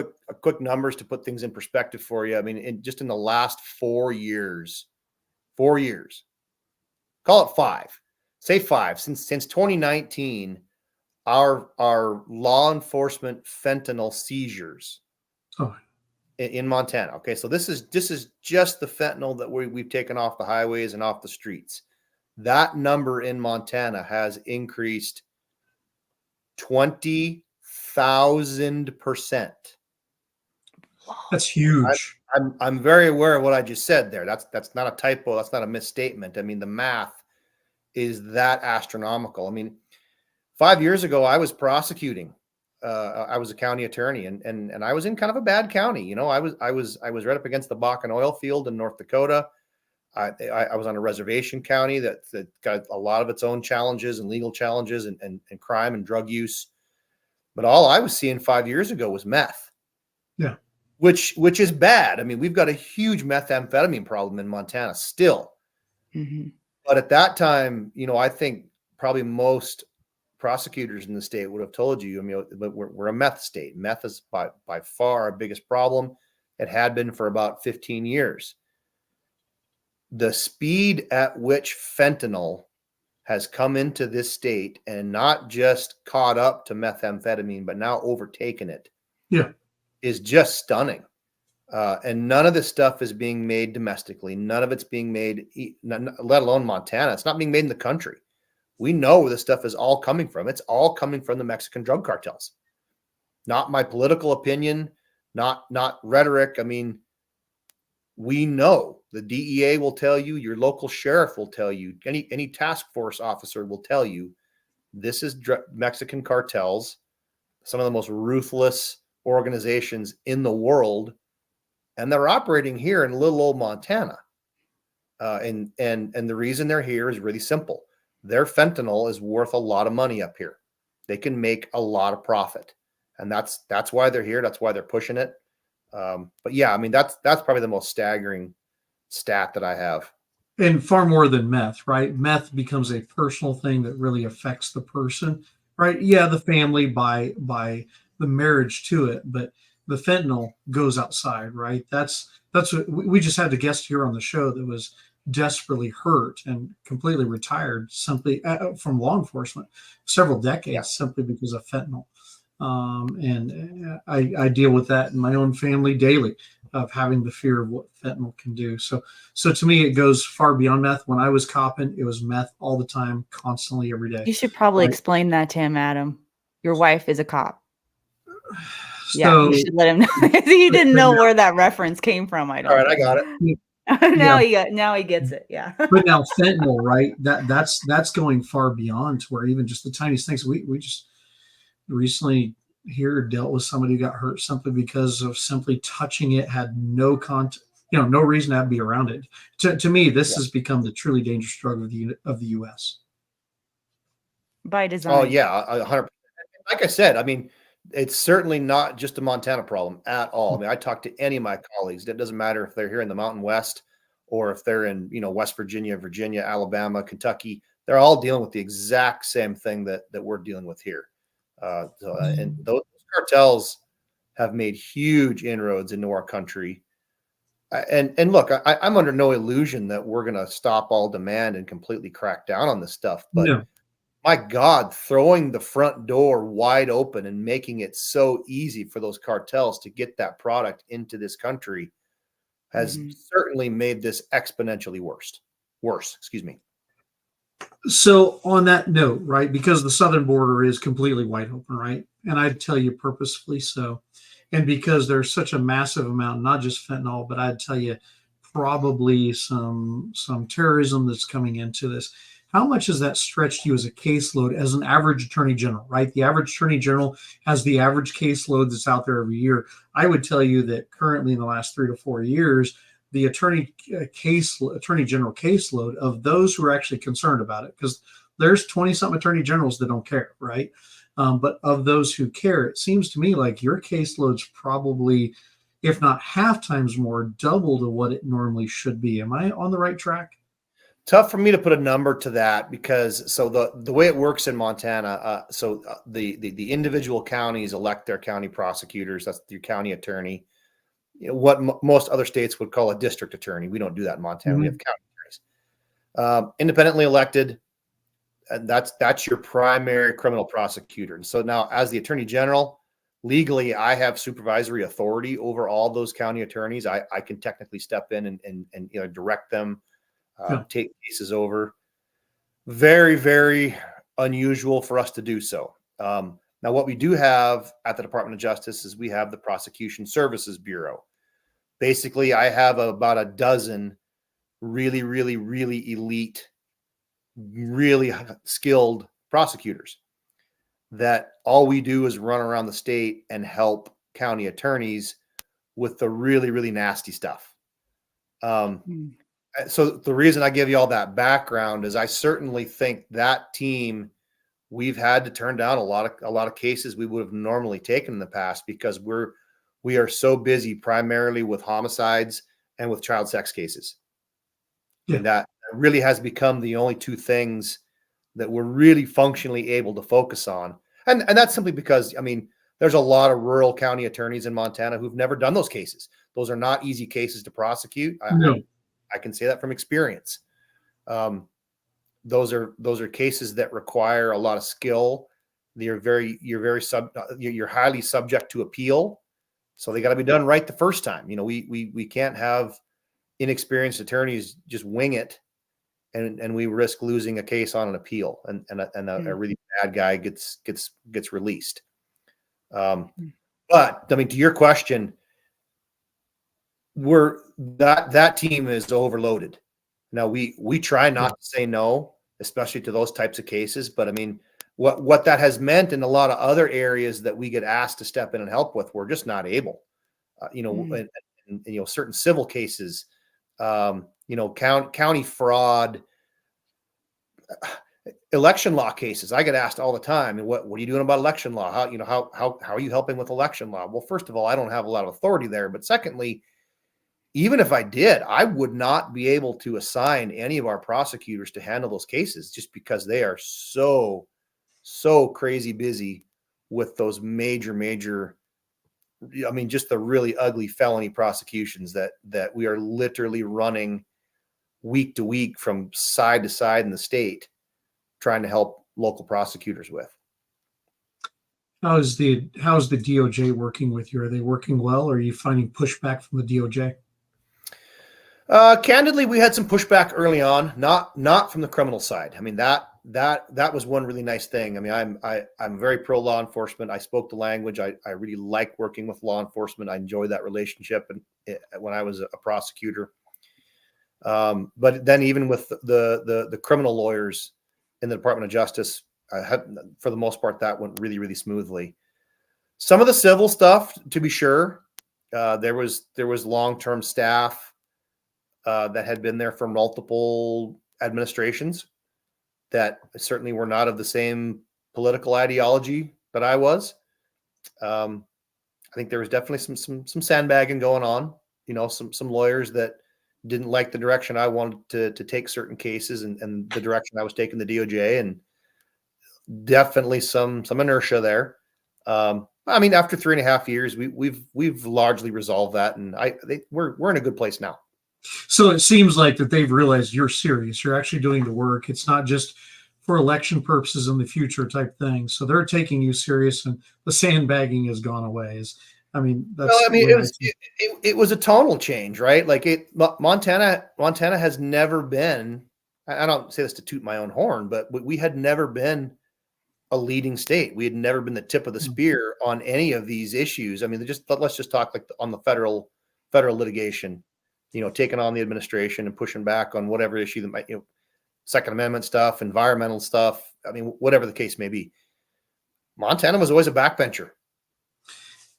quick numbers to put things in perspective for you. I mean, just in the last 4 years, call it 5, say 5, since 2019, our law enforcement fentanyl seizures in Montana. Okay, so this is just the fentanyl that we've taken off the highways and off the streets. That number in Montana has increased 20,000%. That's huge. I'm very aware of what I just said there. That's not a typo. That's not a misstatement. I mean, the math is that astronomical. I mean, 5 years ago, I was prosecuting. I was a county attorney, and I was in kind of a bad county. You know, I was right up against the Bakken oil field in North Dakota. I was on a reservation county that got a lot of its own challenges and legal challenges and crime and drug use. But all I was seeing 5 years ago was meth. Yeah. Which is bad. I mean, we've got a huge methamphetamine problem in Montana still. But at that time, I think probably most prosecutors in the state would have told you, but we're a meth state. Meth is by far our biggest problem. It had been for about 15 years. The speed at which fentanyl has come into this state and not just caught up to methamphetamine, but now overtaken it, is just stunning. And none of this stuff is being made domestically. None of it's being made, let alone Montana. It's not being made in the country. We know where this stuff is all coming from. It's all coming from the Mexican drug cartels. Not my political opinion, not rhetoric. I mean, we know the DEA will tell you, your local sheriff will tell you, any task force officer will tell you, this is Mexican cartels, some of the most ruthless organizations in the world, and they're operating here in little old Montana. And the reason they're here is really simple. Their fentanyl is worth a lot of money up here. They can make a lot of profit, and that's why they're here. That's why they're pushing it. But yeah, I mean, that's probably the most staggering stat that I have. And far more than meth, right? Meth becomes a personal thing that really affects the person, right? Yeah, the family by the marriage to it, but the fentanyl goes outside, right? That's what we just had a guest here on the show that was desperately hurt and completely retired simply from law enforcement, several decades, simply because of fentanyl. And I deal with that in my own family daily, of having the fear of what fentanyl can do. So to me, it goes far beyond meth. When I was copping, it was meth all the time, constantly, every day. You should probably explain that to him, Adam. Your wife is a cop. Yeah, you should let him know. He didn't know where that reference came from. I don't. All right, I got it. Now he gets it. Yeah. But now fentanyl, right? That's going far beyond to where even just the tiniest things. We just recently here dealt with somebody who got hurt simply because of simply touching it, had no no reason to be around it. To me, this has become the truly dangerous drug of the U.S. by design. Oh yeah, 100%. Like I said, I mean, it's certainly not just a Montana problem at all. I mean, I talk to any of my colleagues. It doesn't matter if they're here in the Mountain West or if they're in, West Virginia, Alabama, Kentucky. They're all dealing with the exact same thing that we're dealing with here. And those cartels have made huge inroads into our country. And look, I'm under no illusion that we're going to stop all demand and completely crack down on this stuff. But my God, throwing the front door wide open and making it so easy for those cartels to get that product into this country has certainly made this exponentially worse. Excuse me. So on that note, right, because the southern border is completely wide open, right? And I'd tell you purposefully so. And because there's such a massive amount, not just fentanyl, but I'd tell you probably some terrorism that's coming into this. How much has that stretched you as a caseload as an average attorney general, right? The average attorney general has the average caseload that's out there every year. I would tell you that currently in the last 3 to 4 years, the attorney general caseload of those who are actually concerned about it, because there's 20-something attorney generals that don't care, right? But of those who care, it seems to me like your caseload's probably, if not half times more, double to what it normally should be. Am I on the right track? Tough for me to put a number to that because the way it works in Montana, the individual counties elect their county prosecutors. That's your county attorney. What most other states would call a district attorney. We don't do that in Montana. We have county attorneys, independently elected. And that's your primary criminal prosecutor. And so now, as the attorney general, legally, I have supervisory authority over all those county attorneys. I can technically step in and direct them. Take cases over. Very, very unusual for us to do so. Now, what we do have at the Department of Justice is we have the Prosecution Services Bureau. Basically, I have about a dozen really, really, really elite, really skilled prosecutors that all we do is run around the state and help county attorneys with the really, really nasty stuff. So the reason I give you all that background is I certainly think that team, we've had to turn down a lot of cases we would have normally taken in the past because we are so busy primarily with homicides and with child sex cases. And that really has become the only two things that we're really functionally able to focus on. And that's simply because, I mean, there's a lot of rural county attorneys in Montana who've never done those cases. Those are not easy cases to prosecute. No. I can say that from experience. Those are cases that require a lot of skill. You're highly subject to appeal. So they got to be done right the first time. You know, we can't have inexperienced attorneys just wing it, and we risk losing a case on an appeal, and a really bad guy gets released. But I mean, to your question, that team is overloaded. Now we try not to say no, especially to those types of cases. But I mean, what that has meant in a lot of other areas that we get asked to step in and help with, we're just not able. And certain civil cases, county fraud, election law cases. I get asked all the time, and what are you doing about election law? How are you helping with election law? Well, first of all, I don't have a lot of authority there. But secondly, even if I did, I would not be able to assign any of our prosecutors to handle those cases just because they are so crazy busy with those major, I mean, just the really ugly felony prosecutions that we are literally running week to week from side to side in the state, trying to help local prosecutors with. How's the DOJ working with you? Are they working well? Or are you finding pushback from the DOJ? Candidly, we had some pushback early on, not from the criminal side. I mean, that was one really nice thing. I mean, I'm very pro law enforcement. I spoke the language. I really like working with law enforcement. I enjoy that relationship. And when I was a prosecutor, but then even with the criminal lawyers in the Department of Justice, for the most part, that went really, really smoothly. Some of the civil stuff, to be sure, there was long-term staff that had been there for multiple administrations that certainly were not of the same political ideology that I was. I think there was definitely some sandbagging going on. Some lawyers that didn't like the direction I wanted to take certain cases and the direction I was taking the DOJ, and definitely some inertia there. I mean, after 3.5 years, we've largely resolved that, and we're in a good place now. So it seems like that they've realized you're serious. You're actually doing the work. It's not just for election purposes in the future type thing. So they're taking you serious, and the sandbagging has gone away. It was a tonal change, right? Like Montana has never been, I don't say this to toot my own horn, but we had never been a leading state. We had never been the tip of the spear on any of these issues. I mean, let's just talk like on the federal litigation, taking on the administration and pushing back on whatever issue that might, Second Amendment stuff, environmental stuff. I mean, whatever the case may be. Montana was always a backbencher.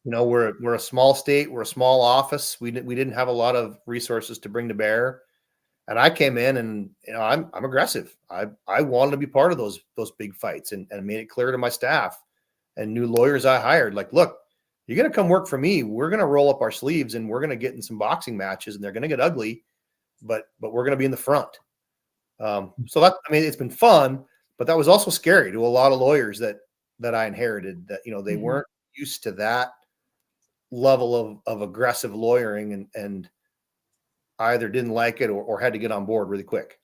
We're a small state. We're a small office. We didn't have a lot of resources to bring to bear. And I came in, and I'm aggressive. I wanted to be part of those big fights, and made it clear to my staff and new lawyers I hired, like, look, you're going to come work for me. We're going to roll up our sleeves, and we're going to get in some boxing matches, and they're going to get ugly, but we're going to be in the front. So that, I mean, it's been fun, but that was also scary to a lot of lawyers that I inherited, that, they weren't used to that level of aggressive lawyering, and either didn't like it or had to get on board really quick.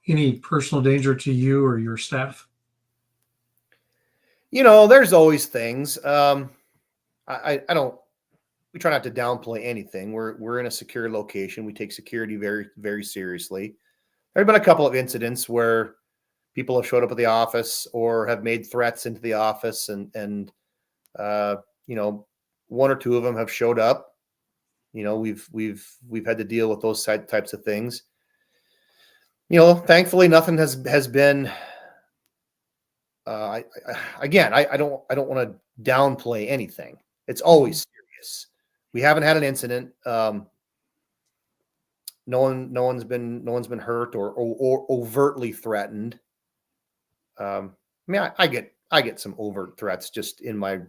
Any personal danger to you or your staff? There's always things. We try not to downplay anything. We're in a secure location. We take security very, very seriously. There have been a couple of incidents where people have showed up at the office or have made threats into the office, and one or two of them have showed up. We've had to deal with those types of things. Thankfully, nothing has been. I don't want to downplay anything. It's always serious. We haven't had an incident. No one's been hurt or overtly threatened. I mean, I get some overt threats just in my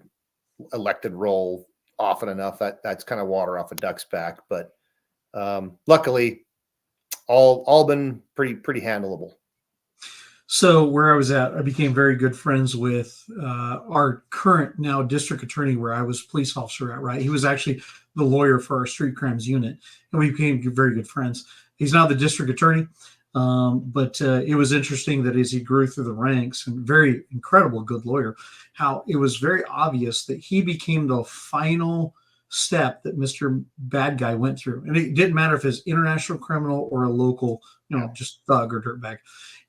elected role often enough. That's kind of water off a duck's back. But luckily, all been pretty handleable. So where I was at, I became very good friends with our current now district attorney, where I was police officer at. Right, he was actually the lawyer for our street crimes unit, and we became very good friends. He's now the district attorney, but it was interesting that as he grew through the ranks, and very incredible good lawyer, how it was very obvious that he became the final step that Mr. Bad Guy went through, and it didn't matter if it's international criminal or a local, just thug or dirtbag.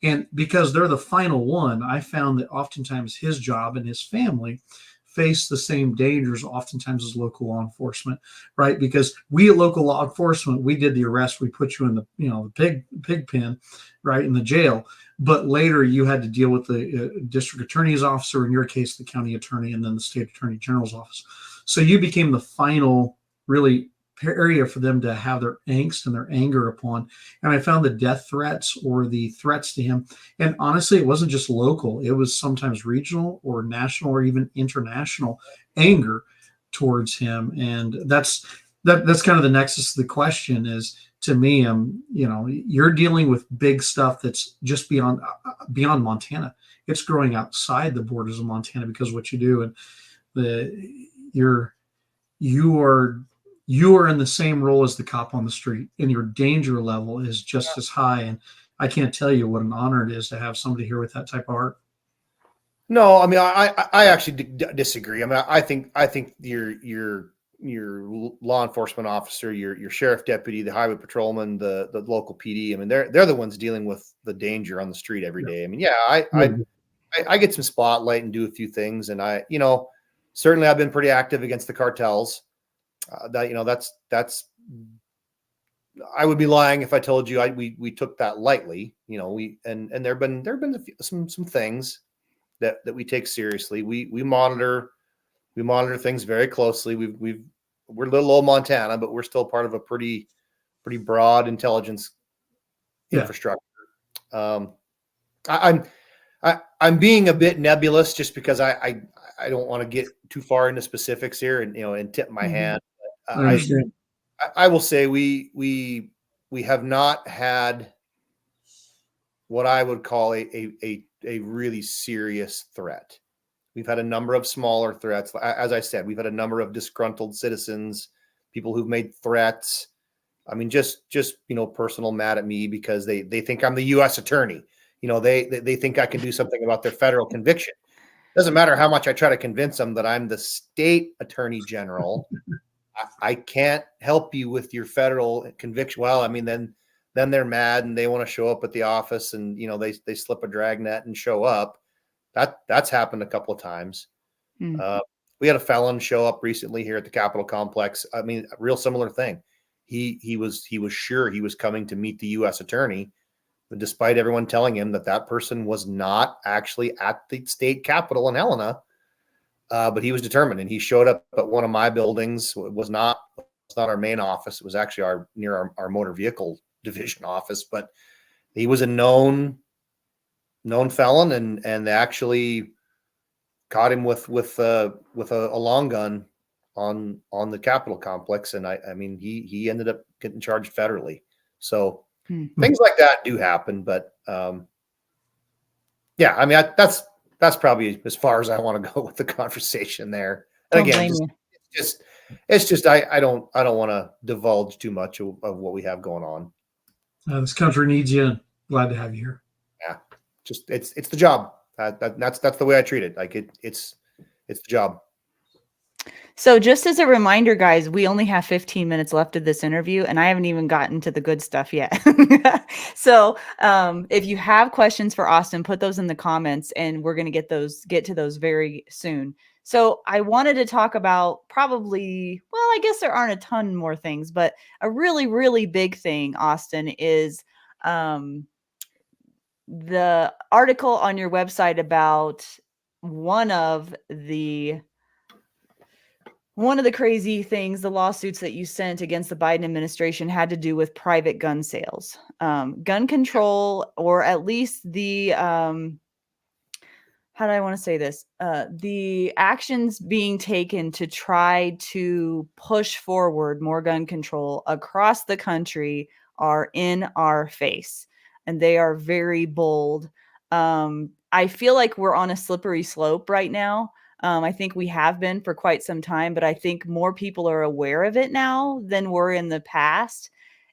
And because they're the final one, I found that oftentimes his job and his family face the same dangers oftentimes as local law enforcement, right? Because we at local law enforcement, we did the arrest, we put you in the, the pig pen, right, in the jail. But later you had to deal with the district attorney's office, or in your case, the county attorney, and then the state attorney general's office. So you became the final really area for them to have their angst and their anger upon. And I found the death threats or the threats to him. And honestly, it wasn't just local. It was sometimes regional or national or even international anger towards him. And that's kind of the nexus of the question is, to me, you're dealing with big stuff that's just beyond Montana. It's growing outside the borders of Montana because of what you do. And you are in the same role as the cop on the street, and your danger level is just as high. And I can't tell you what an honor it is to have somebody here with that type of heart. No, I mean, I actually disagree. I mean, I think your law enforcement officer, your sheriff deputy, the highway patrolman, the local PD. I mean, they're the ones dealing with the danger on the street every day. I mean, I get some spotlight and do a few things, and certainly I've been pretty active against the cartels. That's I would be lying if I told you we took that lightly. And there've been some things that we take seriously. We monitor things very closely. We're little old Montana, but we're still part of a pretty broad intelligence infrastructure. I'm being a bit nebulous just because I don't want to get too far into specifics here and tip my hand. I will say we have not had what I would call a really serious threat. We've had a number of smaller threats. As I said, we've had a number of disgruntled citizens, people who've made threats. I mean, just personal mad at me because they think I'm the U.S. attorney. They think I can do something about their federal conviction. Doesn't matter how much I try to convince them that I'm the state attorney general. I can't help you with your federal conviction. Well, I mean, then they're mad and they want to show up at the office and, they slip a dragnet and show up. That's happened a couple of times. We had a felon show up recently here at the Capitol complex. I mean, a real similar thing. He was sure he was coming to meet the U.S. attorney, but despite everyone telling him that person was not actually at the state capitol in Helena, but he was determined, and he showed up at one of my buildings. It was not our main office. It was actually near our motor vehicle division office, but he was a known felon, and they actually caught him with a long gun on the Capitol complex. And I mean, he ended up getting charged federally. So things like that do happen, but I mean, that's probably as far as I want to go with the conversation there. And again, it's just I don't want to divulge too much of what we have going on. This country needs you. Glad to have you here. Yeah, just it's the job. That's the way I treat it. Like it's the job. So just as a reminder, guys, we only have 15 minutes left of this interview, and I haven't even gotten to the good stuff yet. So if you have questions for Austin, put those in the comments, and we're going to get to those very soon. So I wanted to talk about I guess there aren't a ton more things, but a really, really big thing, Austin, is the article on your website about one of the crazy things, the lawsuits that you sent against the Biden administration had to do with private gun sales, gun control, or at least the, how do I want to say this? The actions being taken to try to push forward more gun control across the country are in our face, and they are very bold. I feel like we're on a slippery slope right now. I think we have been for quite some time, but I think more people are aware of it now than were in the past.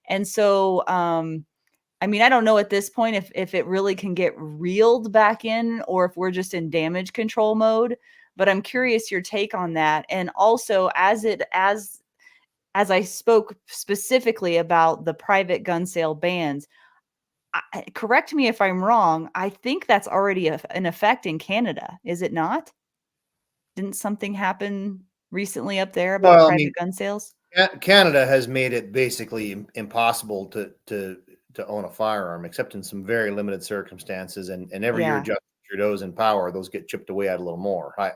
And so, I mean, I don't know at this point if it really can get reeled back in or if we're just in damage control mode, but I'm curious your take on that. And also as I spoke specifically about the private gun sale bans, correct me if I'm wrong, I think that's already in effect in Canada, is it not? Didn't something happen recently up there about Well, I private mean, gun sales? Canada has made it basically impossible to own a firearm, except in some very limited circumstances. And every year Yeah, Justin Trudeau's in power, those get chipped away at a little more. right,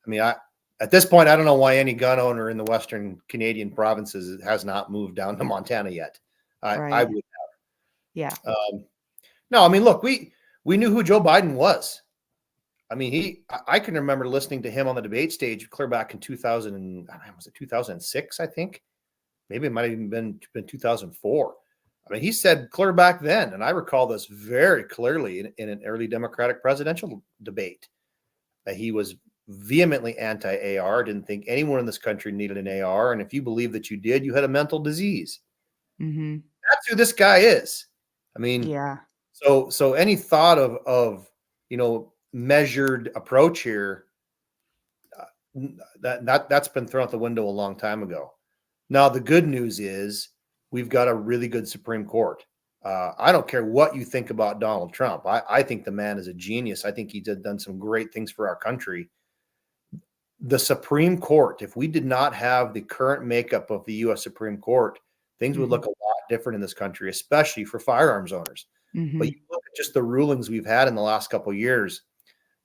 I mean, at this point, I don't know why any gun owner in the Western Canadian provinces has not moved down to Montana yet. I right. would. Yeah. No, I mean, look, we knew who Joe Biden was. I mean, I can remember listening to him on the debate stage clear back in 2000, was it 2006, I think? Maybe it might have even been 2004. I mean, he said clear back then, and I recall this very clearly in an early Democratic presidential debate, that he was vehemently anti-AR, didn't think anyone in this country needed an AR, and if you believed that you did, you had a mental disease. Mm-hmm. That's who this guy is. I mean, Yeah. so any thought of measured approach here, that's been thrown out the window a long time ago. Now, the good news is we've got a really good Supreme Court. I don't care what you think about Donald Trump. I think the man is a genius. I think he's done some great things for our country. The Supreme Court, if we did not have the current makeup of the U.S. Supreme Court, things would look a lot different in this country, especially for firearms owners. Mm-hmm. But you look at just the rulings we've had in the last couple of years.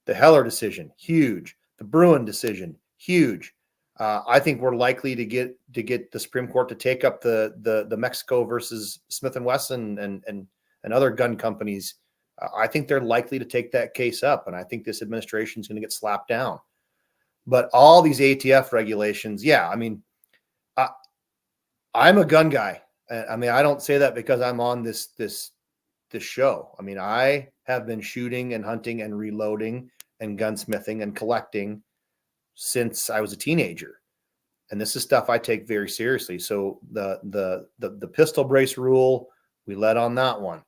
The Heller decision, huge. The Bruin decision, huge. I think we're likely to get the Supreme Court to take up the Mexico versus Smith and Wesson and other gun companies. I think they're likely to take that case up, and I think this administration is going to get slapped down. But all these ATF regulations, yeah, I mean, I'm a gun guy. I mean, I don't say that because I'm on this show. I mean, I have been shooting and hunting and reloading and gunsmithing and collecting since I was a teenager. And this is stuff I take very seriously. So the pistol brace rule, we led on that one.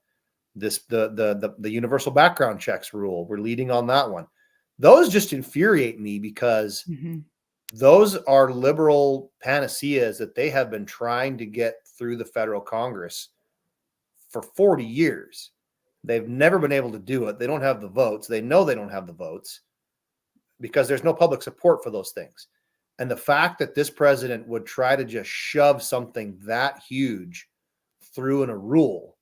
The universal background checks rule, we're leading on that one. Those just infuriate me because those are liberal panaceas that they have been trying to get through the federal Congress for 40 years. They've never been able to do it. They don't have the votes. They know they don't have the votes because there's no public support for those things. And the fact that this president would try to just shove something that huge through in a rule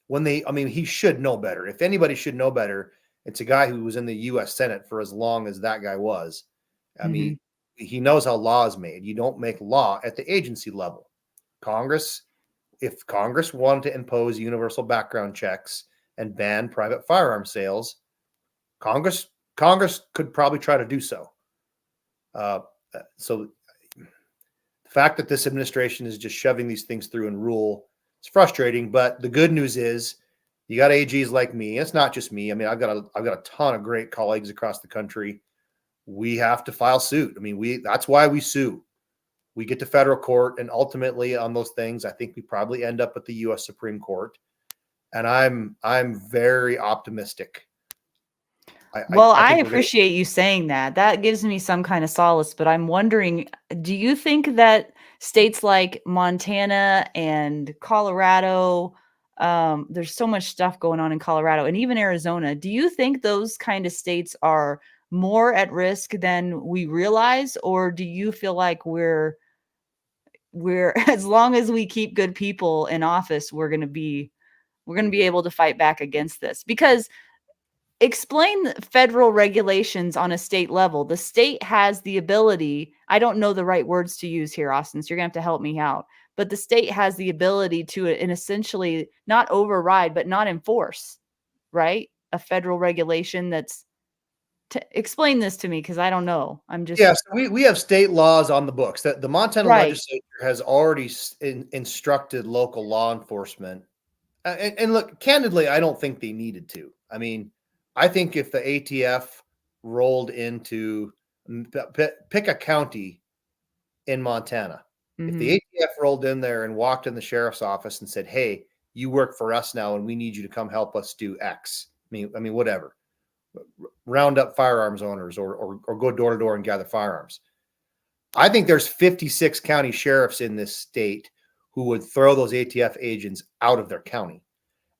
when he should know better. If anybody should know better, it's a guy who was in the U.S. Senate for as long as that guy was. I mean, he knows how law is made. You don't make law at the agency level. If Congress wanted to impose universal background checks and ban private firearm sales, Congress could probably try to do so. So the fact that this administration is just shoving these things through in rule, it's frustrating. But the good news is you got AGs like me. It's not just me. I mean, I've got a ton of great colleagues across the country. We have to file suit. I mean, that's why we sue. We get to federal court, and ultimately on those things, I think we probably end up at the U.S. Supreme Court. And I'm very optimistic. I appreciate you saying that. That gives me some kind of solace, but I'm wondering, do you think that states like Montana and Colorado, there's so much stuff going on in Colorado and even Arizona, do you think those kind of states are more at risk than we realize? Or do you feel like we're as long as we keep good people in office, we're going to be able to fight back against this? Because explain federal regulations on a state level. The state has the ability, I don't know the right words to use here, Austin, so you're going to have to help me out. But the state has the ability to, and essentially not override, but not enforce, right? A federal regulation that's explain this to me because I don't know. I'm just so we have state laws on the books that the Montana right. legislature has already instructed local law enforcement. And look, candidly, I don't think they needed to. I mean, I think if the ATF rolled into pick a county in Montana, if the ATF rolled in there and walked in the sheriff's office and said, "Hey, you work for us now, and we need you to come help us do X." I mean, whatever. Round up firearms owners or go door to door and gather firearms. I think there's 56 county sheriffs in this state who would throw those ATF agents out of their county.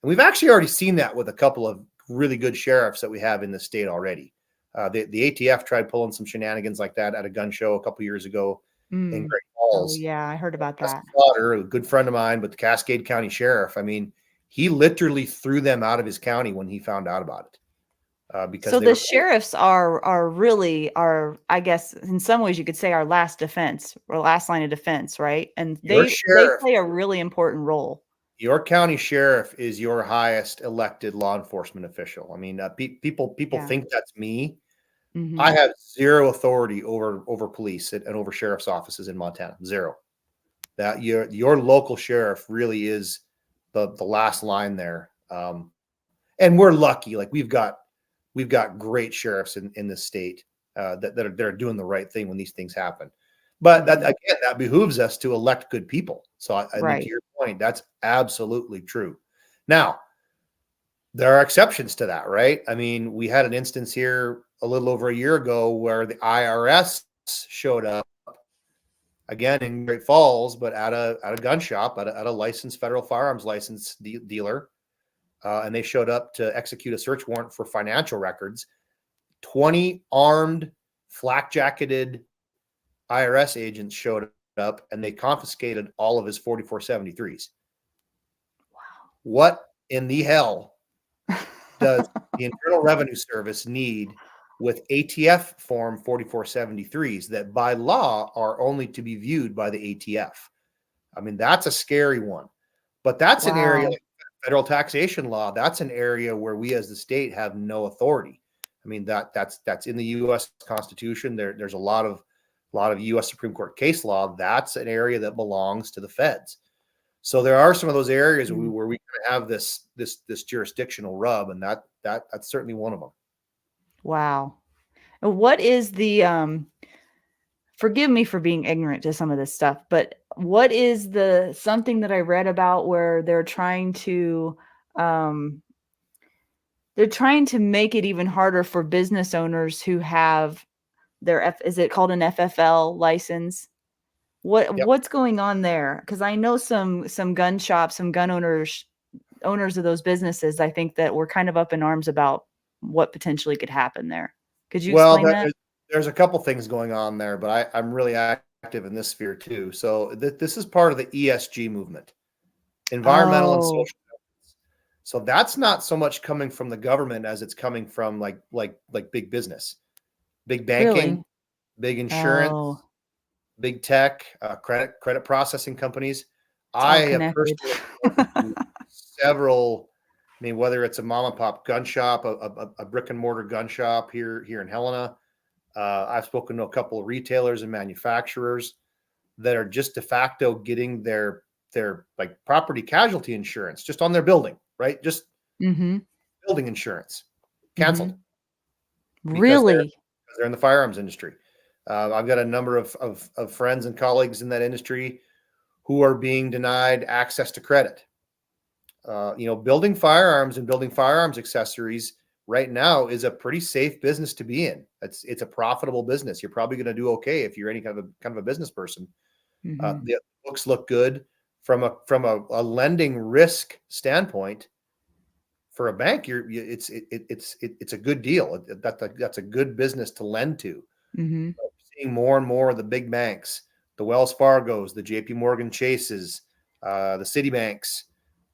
And we've actually already seen that with a couple of really good sheriffs that we have in the state already. The ATF tried pulling some shenanigans like that at a gun show a couple years ago in Great Falls. Oh, yeah, I heard about that. Slaughter, a good friend of mine, but the Cascade County Sheriff, I mean, he literally threw them out of his county when he found out about it. Because so the sheriffs are really I guess in some ways you could say our last defense or last line of defense, right? And they play a really important role. Your county sheriff is your highest elected law enforcement official. I mean, people think that's me. I have zero authority over police and over sheriff's offices in Montana. Zero. That your local sheriff really is the last line there. And we're lucky. Like we've got great sheriffs in this state that are doing the right thing when these things happen. But that behooves us to elect good people. So I think to your point, that's absolutely true. Now, there are exceptions to that, right? I mean, we had an instance here a little over a year ago where the IRS showed up again in Great Falls, but at a gun shop, at a licensed federal firearms license dealer. And they showed up to execute a search warrant for financial records. 20 armed, flak-jacketed IRS agents showed up, and they confiscated all of his 4473s. Wow. What in the hell does the Internal Revenue Service need with ATF Form 4473s that by law are only to be viewed by the ATF? I mean, that's a scary one. But that's an area like federal taxation law. That's an area where we as the state have no authority. I mean, that's in the U.S. Constitution. There's a lot of U.S. Supreme Court case law. That's an area that belongs to the feds. So there are some of those areas where we have this jurisdictional rub, and that's certainly one of them. Wow. What is the forgive me for being ignorant to some of this stuff, but what is something that I read about where they're trying to make it even harder for business owners who have their is it called an FFL license? What's going on there? Because I know some gun shops, some gun owners of those businesses, I think that were kind of up in arms about what potentially could happen there. Could you explain that? There's a couple things going on there, but I'm really active in this sphere too. So this is part of the ESG movement, environmental and social justice. So that's not so much coming from the government as it's coming from like big business, big banking, big insurance, big tech, credit processing companies. I have personally several. I mean, whether it's a mom and pop gun shop, a brick and mortar gun shop here in Helena. I've spoken to a couple of retailers and manufacturers that are just de facto getting their like property casualty insurance just on their building, right? Just building insurance canceled. Really? Because they're in the firearms industry. I've got a number of friends and colleagues in that industry who are being denied access to credit. Building firearms and building firearms accessories right now is a pretty safe business to be in. It's a profitable business. You're probably going to do okay if you're any kind of a business person. The books look good from a lending risk standpoint. For a bank, it's a good deal. That's a good business to lend to. We're seeing more and more of the big banks, the Wells Fargos, the JP Morgan Chases, the Citibanks,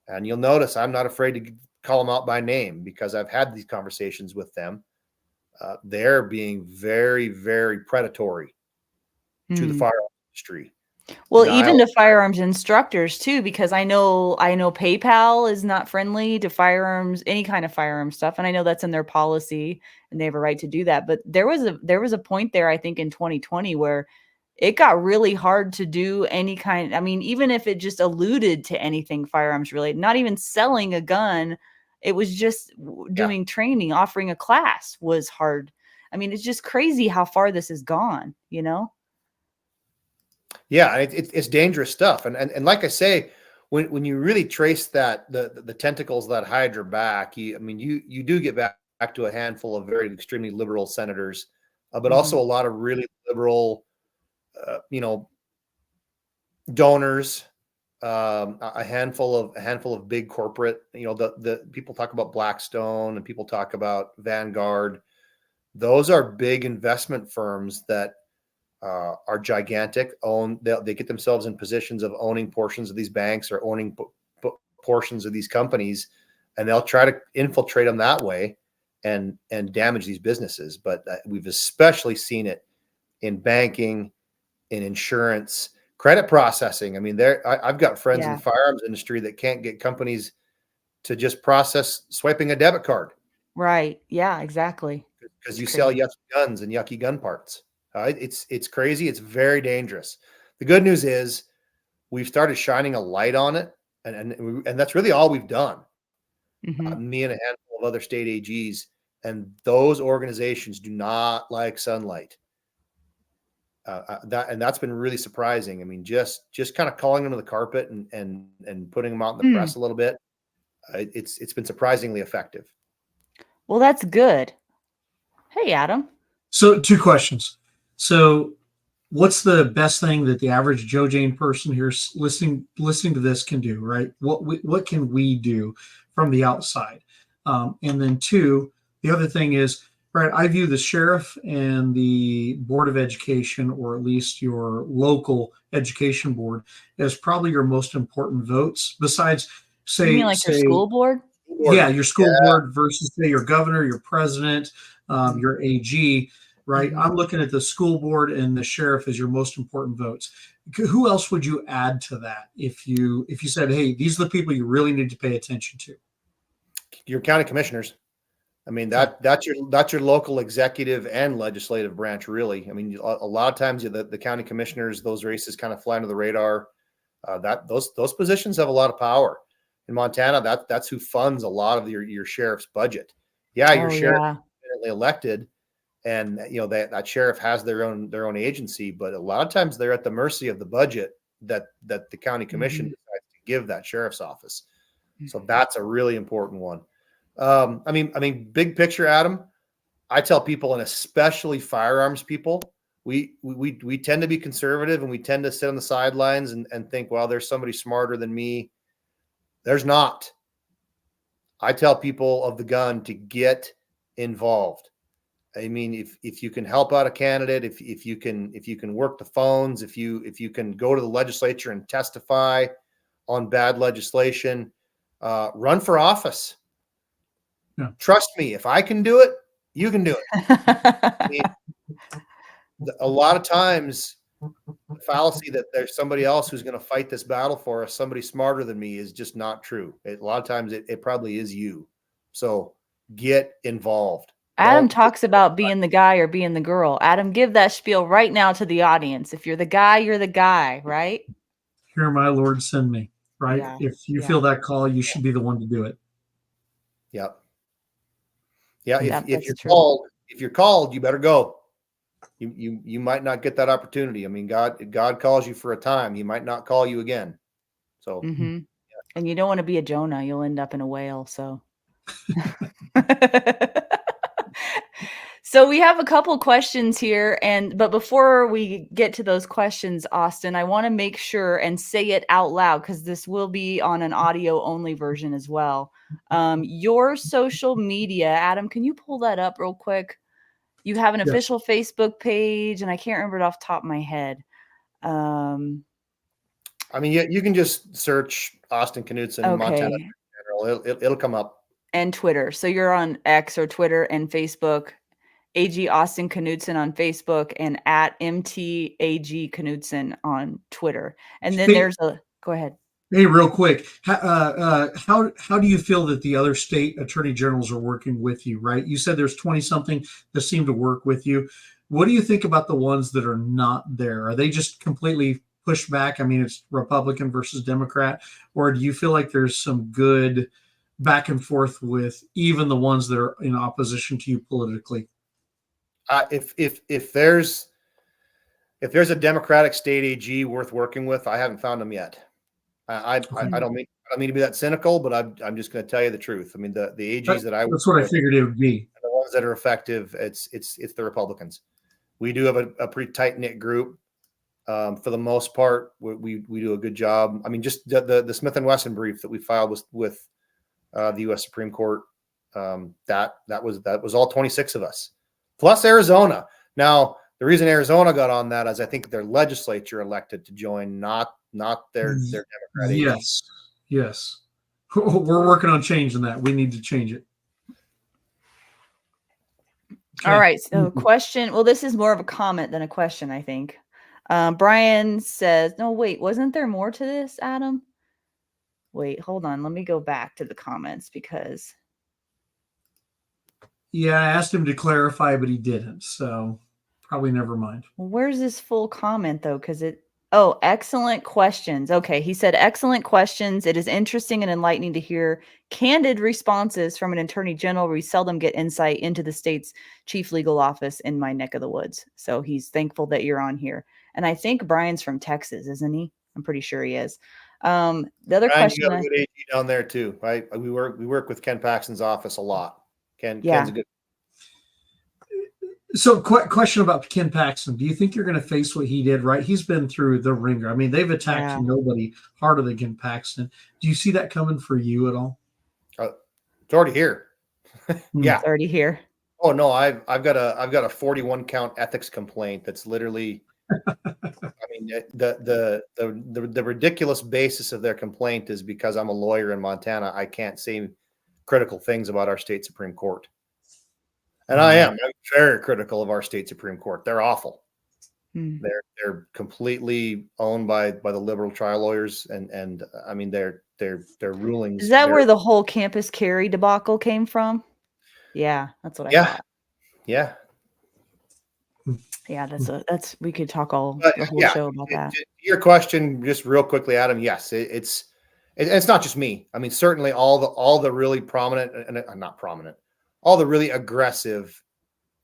and you'll notice I'm not afraid to call them out by name because I've had these conversations with them. They're being very, very predatory to the firearms industry. Well, even denial. to firearms instructors too, because I know PayPal is not friendly to firearms, any kind of firearm stuff, and I know that's in their policy and they have a right to do that. But there was a point there, I think, in 2020 where it got really hard to do any kind. I mean, even if it just alluded to anything firearms related, not even selling a gun, it was just Yeah. doing training, offering a class was hard. I mean, it's just crazy how far this has gone, you know? Yeah, it's dangerous stuff, and like I say, when you really trace that the tentacles that Hydra back, you do get back to a handful of very extremely liberal senators, but Mhm. also a lot of really liberal, you know, donors, a handful of big corporate. You know, the people talk about Blackstone and people talk about Vanguard. Those are big investment firms that are gigantic. They get themselves in positions of owning portions of these banks or owning portions of these companies, and they'll try to infiltrate them that way and damage these businesses. But we've especially seen it in banking, in insurance, credit processing. I mean, I've got friends in Yeah. the firearms industry that can't get companies to just process swiping a debit card Right. Yeah, exactly. because It's you sell crazy. yucky guns and yucky gun parts. It's crazy. It's very dangerous. The good news is we've started shining a light on it, and that's really all we've done. Mhm. Me and a handful of other state AGs, and those organizations do not like sunlight. That's been really surprising. I mean, just kind of calling them to the carpet and putting them out in the Hmm. press a little bit. It's been surprisingly effective. Well, that's good. Hey, Adam. So, two questions. So, what's the best thing that the average Joe Jane person here listening to this can do? Right? What can we do from the outside? And then two, the other thing is, right? I view the sheriff and the board of education, or at least your local education board, as probably your most important votes. Besides, You mean say like your say school board? yeah, Or your yeah, school board versus say your governor, your president, Mhm. your AG, right? Mhm. I'm looking at the school board and the sheriff as your most important votes. Who else would you add to that if you said, hey, these are the people you really need to pay attention to? your county commissioners. I mean Okay. that's your local executive and legislative branch, really. I mean, a lot of times the county commissioners, those races kind of fly under the radar. That those positions have a lot of power in Montana. That's who funds a lot of your sheriff's budget. Yeah, your Oh sheriff yeah. is elected, and that sheriff has their own agency, but a lot of times they're at the mercy of the budget that the county commission Mhm. decides to give that sheriff's office. Mhm. So that's a really important one. Big picture, Adam. I tell people, and especially firearms people, we tend to be conservative and we tend to sit on the sidelines and think, well, there's somebody smarter than me. There's not. I tell people of the gun to get involved. I mean, if you can help out a candidate, if you can work the phones, if you can go to the legislature and testify on bad legislation, run for office. Yeah. Trust me, if I can do it, you can do it. I mean, a lot of times, the fallacy that there's somebody else who's going to fight this battle for us, somebody smarter than me, is just not true. A lot of times, it probably is you. So get involved. Adam Don't. talks about being the guy or being the girl. Adam, give that spiel right now to the audience. If you're the guy, you're the guy, right? Here, my Lord, send me. Right? Yeah. If you Yeah. feel that call, you should be the one to do it. Yep. Yeah. If That's you're true. called, you better go. You might not get that opportunity. I mean, God calls you for a time. He might not call you again. So Mhm. And you don't want to be a Jonah. You'll end up in a whale, so. So we have a couple questions here, but before we get to those questions, Austin, I want to make sure and say it out loud because this will be on an audio only version as well. Your social media, Adam, can you pull that up real quick? You have an Yes. official Facebook page, and I can't remember it off the top of my head. Um, I mean, you can just search Austin Knudsen, Montana okay, in general. It'll come up. and Twitter. So you're on X or Twitter and Facebook. AG Austin Knudsen on Facebook and at MTAG Knudsen on Twitter. And then Hey, go ahead. hey, real quick, how do you feel that the other state attorney generals are working with you? Right, you said there's 20 something that seem to work with you. What do you think about the ones that are not there? Are they just completely pushed back? I mean, it's Republican versus Democrat, or do you feel like there's some good back and forth with even the ones that are in opposition to you politically? If there's a Democratic state AG worth working with, I haven't found them yet. I don't mean to be that cynical, but I'm just going to tell you the truth. I mean, the AGs that I work That's what I with, figured it would be. the ones that are effective, it's the Republicans. We do have a pretty tight knit group. For the most part, we do a good job. I mean, just the Smith and Wesson brief that we filed with the U.S. Supreme Court, that was all 26 of us, plus Arizona. Now, the reason Arizona got on that is I think their legislature elected to join, not their Democrat Yes, yes. We're working on changing that. We need to change it. Okay. All right. So question. Well, this is more of a comment than a question, I think. Brian says, no, wait, wasn't there more to this, Adam? Wait, hold on. Let me go back to the comments because. Yeah, I asked him to clarify, but he didn't. So probably never mind. Well, where's this full comment though? Excellent questions. Okay. He said, excellent questions. It is interesting and enlightening to hear candid responses from an attorney general. We seldom get insight into the state's chief legal office in my neck of the woods. So he's thankful that you're on here. And I think Brian's from Texas, isn't he? I'm pretty sure he is. The other Brian, question. You got a good AG down there too, right? We work with Ken Paxton's office a lot. Ken's a good. So, question about Ken Paxton. Do you think you're going to face what he did? Right, he's been through the ringer. I mean, they've attacked nobody harder than Ken Paxton. Do you see that coming for you at all? It's already here. Yeah, it's already here. Oh no, I've got a 41 count ethics complaint that's literally. I mean, the ridiculous basis of their complaint is because I'm a lawyer in Montana, I can't say critical things about our state Supreme Court. And I'm very critical of our state Supreme Court. They're awful. They're completely owned by the liberal trial lawyers, and I mean their rulings. Is that where the whole campus carry debacle came from? Yeah, that's what I thought. Yeah. Yeah, that's we could talk the whole show about that. Your question, just real quickly, Adam. Yes, it's not just me. I mean, certainly all the really prominent and not prominent, all the really aggressive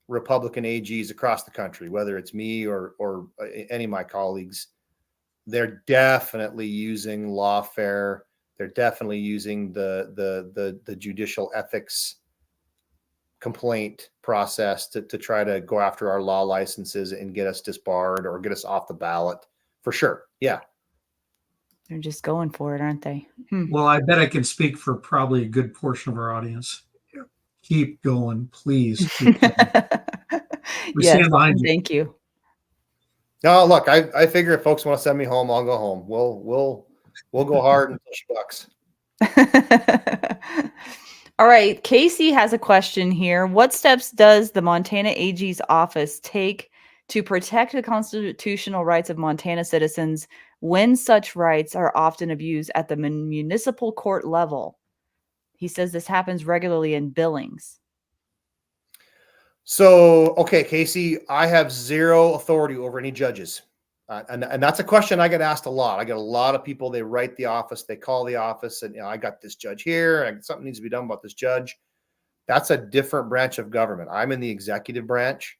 Republican AGs across the country, whether it's me or any of my colleagues, they're definitely using lawfare. They're definitely using the judicial ethics complaint process to try to go after our law licenses and get us disbarred or get us off the ballot, for sure. Yeah. They're just going for it, aren't they? Well, I bet I can speak for probably a good portion of our audience. Keep going, please. Keep going. Yes, thank you. No, look, I figure if folks want to send me home, I'll go home. We'll go hard until she bucks. All right, Casey has a question here. What steps does the Montana AG's office take to protect the constitutional rights of Montana citizens when such rights are often abused at the municipal court level? He says this happens regularly in Billings. So, okay, Casey, I have zero authority over any judges. And that's a question I get asked a lot. I get a lot of people, they write the office, they call the office, and I got this judge here, and something needs to be done about this judge. That's a different branch of government. I'm in the executive branch.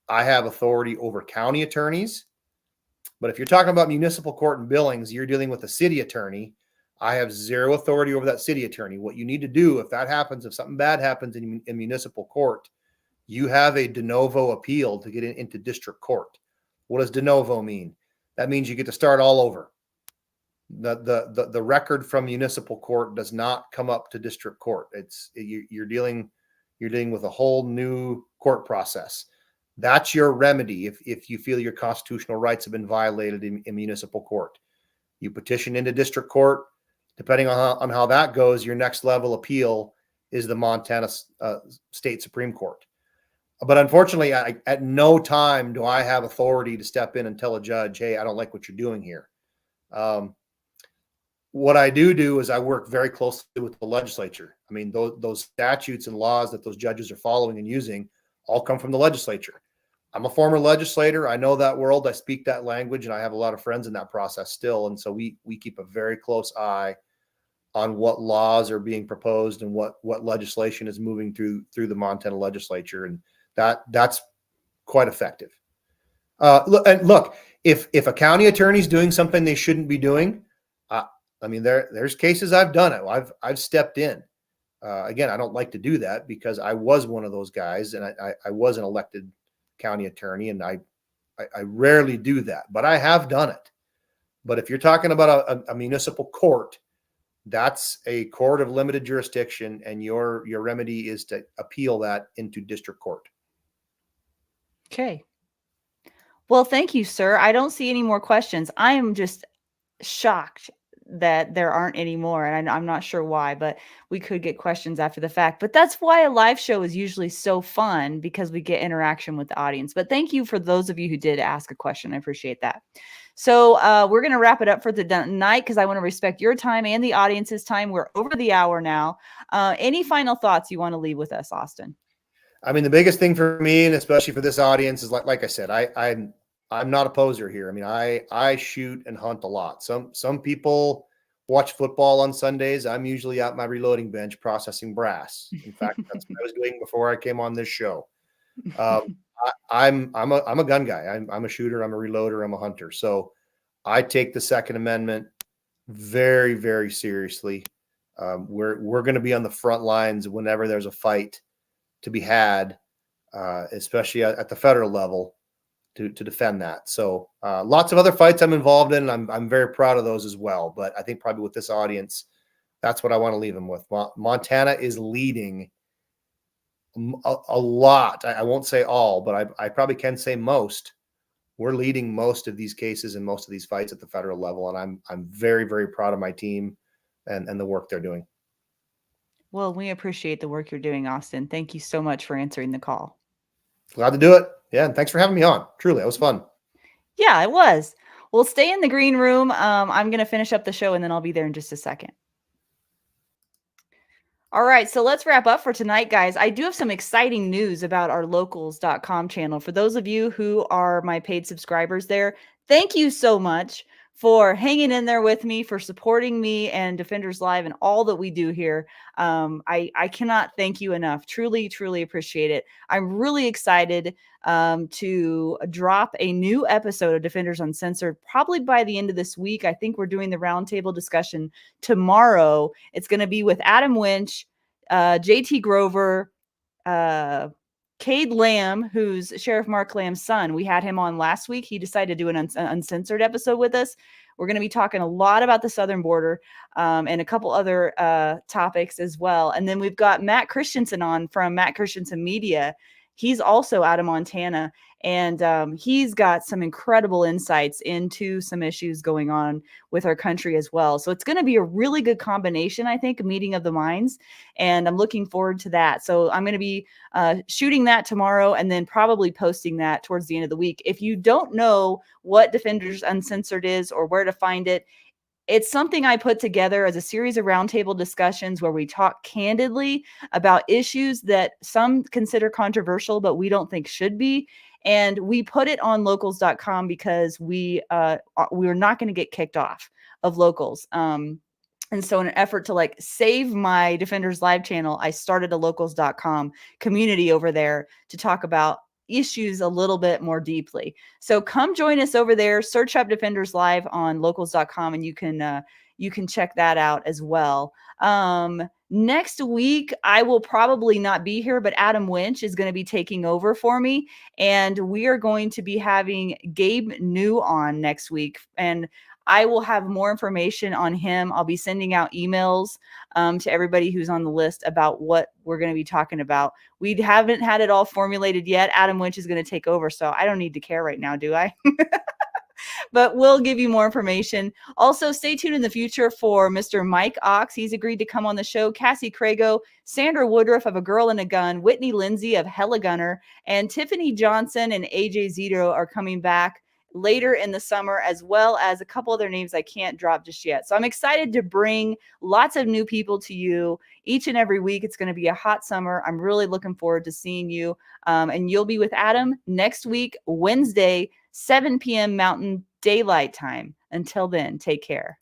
I have authority over county attorneys. But if you're talking about municipal court in Billings, you're dealing with a city attorney. I have zero authority over that city attorney. What you need to do, if that happens, if something bad happens in municipal court, you have a de novo appeal to get into district court. What does de novo mean? That means you get to start all over. The record from municipal court does not come up to district court. You're dealing with a whole new court process. That's your remedy if you feel your constitutional rights have been violated in municipal court. You petition into district court. Depending on how that goes, your next level appeal is the Montana State Supreme Court. But unfortunately, at no time do I have authority to step in and tell a judge, hey, I don't like what you're doing here. What I do is I work very closely with the legislature. I mean, those statutes and laws that those judges are following and using all come from the legislature. I'm a former legislator. I know that world. I speak that language, and I have a lot of friends in that process still. And so we keep a very close eye on what laws are being proposed and what legislation is moving through the Montana legislature, and that's quite effective. Look, if a county attorney is doing something they shouldn't be doing, I mean, there's cases I've done it. I've stepped in. Again, I don't like to do that because I was one of those guys, and I was an elected county attorney, and I rarely do that, but I have done it. But if you're talking about a municipal court, that's a court of limited jurisdiction, and your remedy is to appeal that into district court. Okay. Well, thank you, sir. I don't see any more questions. I am just shocked that there aren't any more, and I'm not sure why, but we could get questions after the fact. But that's why a live show is usually so fun, because we get interaction with the audience. But thank you for those of you who did ask a question. I appreciate that. So we're going to wrap it up for the night, because I want to respect your time and the audience's time. We're over the hour now. Any final thoughts you want to leave with us, Austin? I mean, the biggest thing for me, and especially for this audience, is like I said, I'm not a poser here. I mean, I shoot and hunt a lot. Some people watch football on Sundays. I'm usually at my reloading bench processing brass. In fact, that's what I was doing before I came on this show. I'm a gun guy. I'm a shooter. I'm a reloader. I'm a hunter. So I take the Second Amendment very, very seriously. We're going to be on the front lines whenever there's a fight to be had, especially at the federal level, to defend that. So lots of other fights I'm involved in. I'm very proud of those as well. But I think probably with this audience, that's what I want to leave them with. Montana is leading a lot. I won't say all, but I probably can say most. We're leading most of these cases and most of these fights at the federal level. And I'm very, very proud of my team and the work they're doing. Well, we appreciate the work you're doing, Austin. Thank you so much for answering the call. Glad to do it. Yeah. And thanks for having me on. Truly, it was fun. Yeah, it was. We'll stay in the green room. I'm going to finish up the show, and then I'll be there in just a second. All right, so let's wrap up for tonight, guys. I do have some exciting news about our locals.com channel. For those of you who are my paid subscribers there, thank you so much for hanging in there with me, for supporting me and Defenders Live and all that we do here. I cannot thank you enough. Truly, truly appreciate it. I'm really excited to drop a new episode of Defenders Uncensored probably by the end of this week. I think we're doing the roundtable discussion tomorrow. It's going to be with Adam Winch, JT Grover, Cade Lamb, who's Sheriff Mark Lamb's son. We had him on last week. He decided to do an uncensored episode with us. We're going to be talking a lot about the southern border and a couple other topics as well. And then we've got Matt Christensen on from Matt Christensen Media. He's also out of Montana, and he's got some incredible insights into some issues going on with our country as well. So it's going to be a really good combination, I think, a meeting of the minds, and I'm looking forward to that. So I'm going to be shooting that tomorrow and then probably posting that towards the end of the week. If you don't know what Defenders Uncensored is or where to find it, it's something I put together as a series of roundtable discussions where we talk candidly about issues that some consider controversial, but we don't think should be. And we put it on locals.com because we're not going to get kicked off of Locals. And so in an effort to save my Defenders Live channel, I started a locals.com community over there to talk about issues a little bit more deeply. So come join us over there. Search up Defenders Live on locals.com and you can check that out as well. Next week, I will probably not be here, but Adam Winch is going to be taking over for me. And we are going to be having Gabe New on next week. And I will have more information on him. I'll be sending out emails to everybody who's on the list about what we're going to be talking about. We haven't had it all formulated yet. Adam Winch is going to take over, so I don't need to care right now, do I? but we'll give you more information. Also, stay tuned in the future for Mr. Mike Ox. He's agreed to come on the show. Cassie Crago, Sandra Woodruff of A Girl and a Gun, Whitney Lindsay of Hella Gunner, and Tiffany Johnson and AJ Zito are coming back later in the summer, as well as a couple other names I can't drop just yet. So I'm excited to bring lots of new people to you each and every week. It's going to be a hot summer. I'm really looking forward to seeing you. And you'll be with Adam next week, Wednesday, 7 p.m. Mountain Daylight Time. Until then, take care.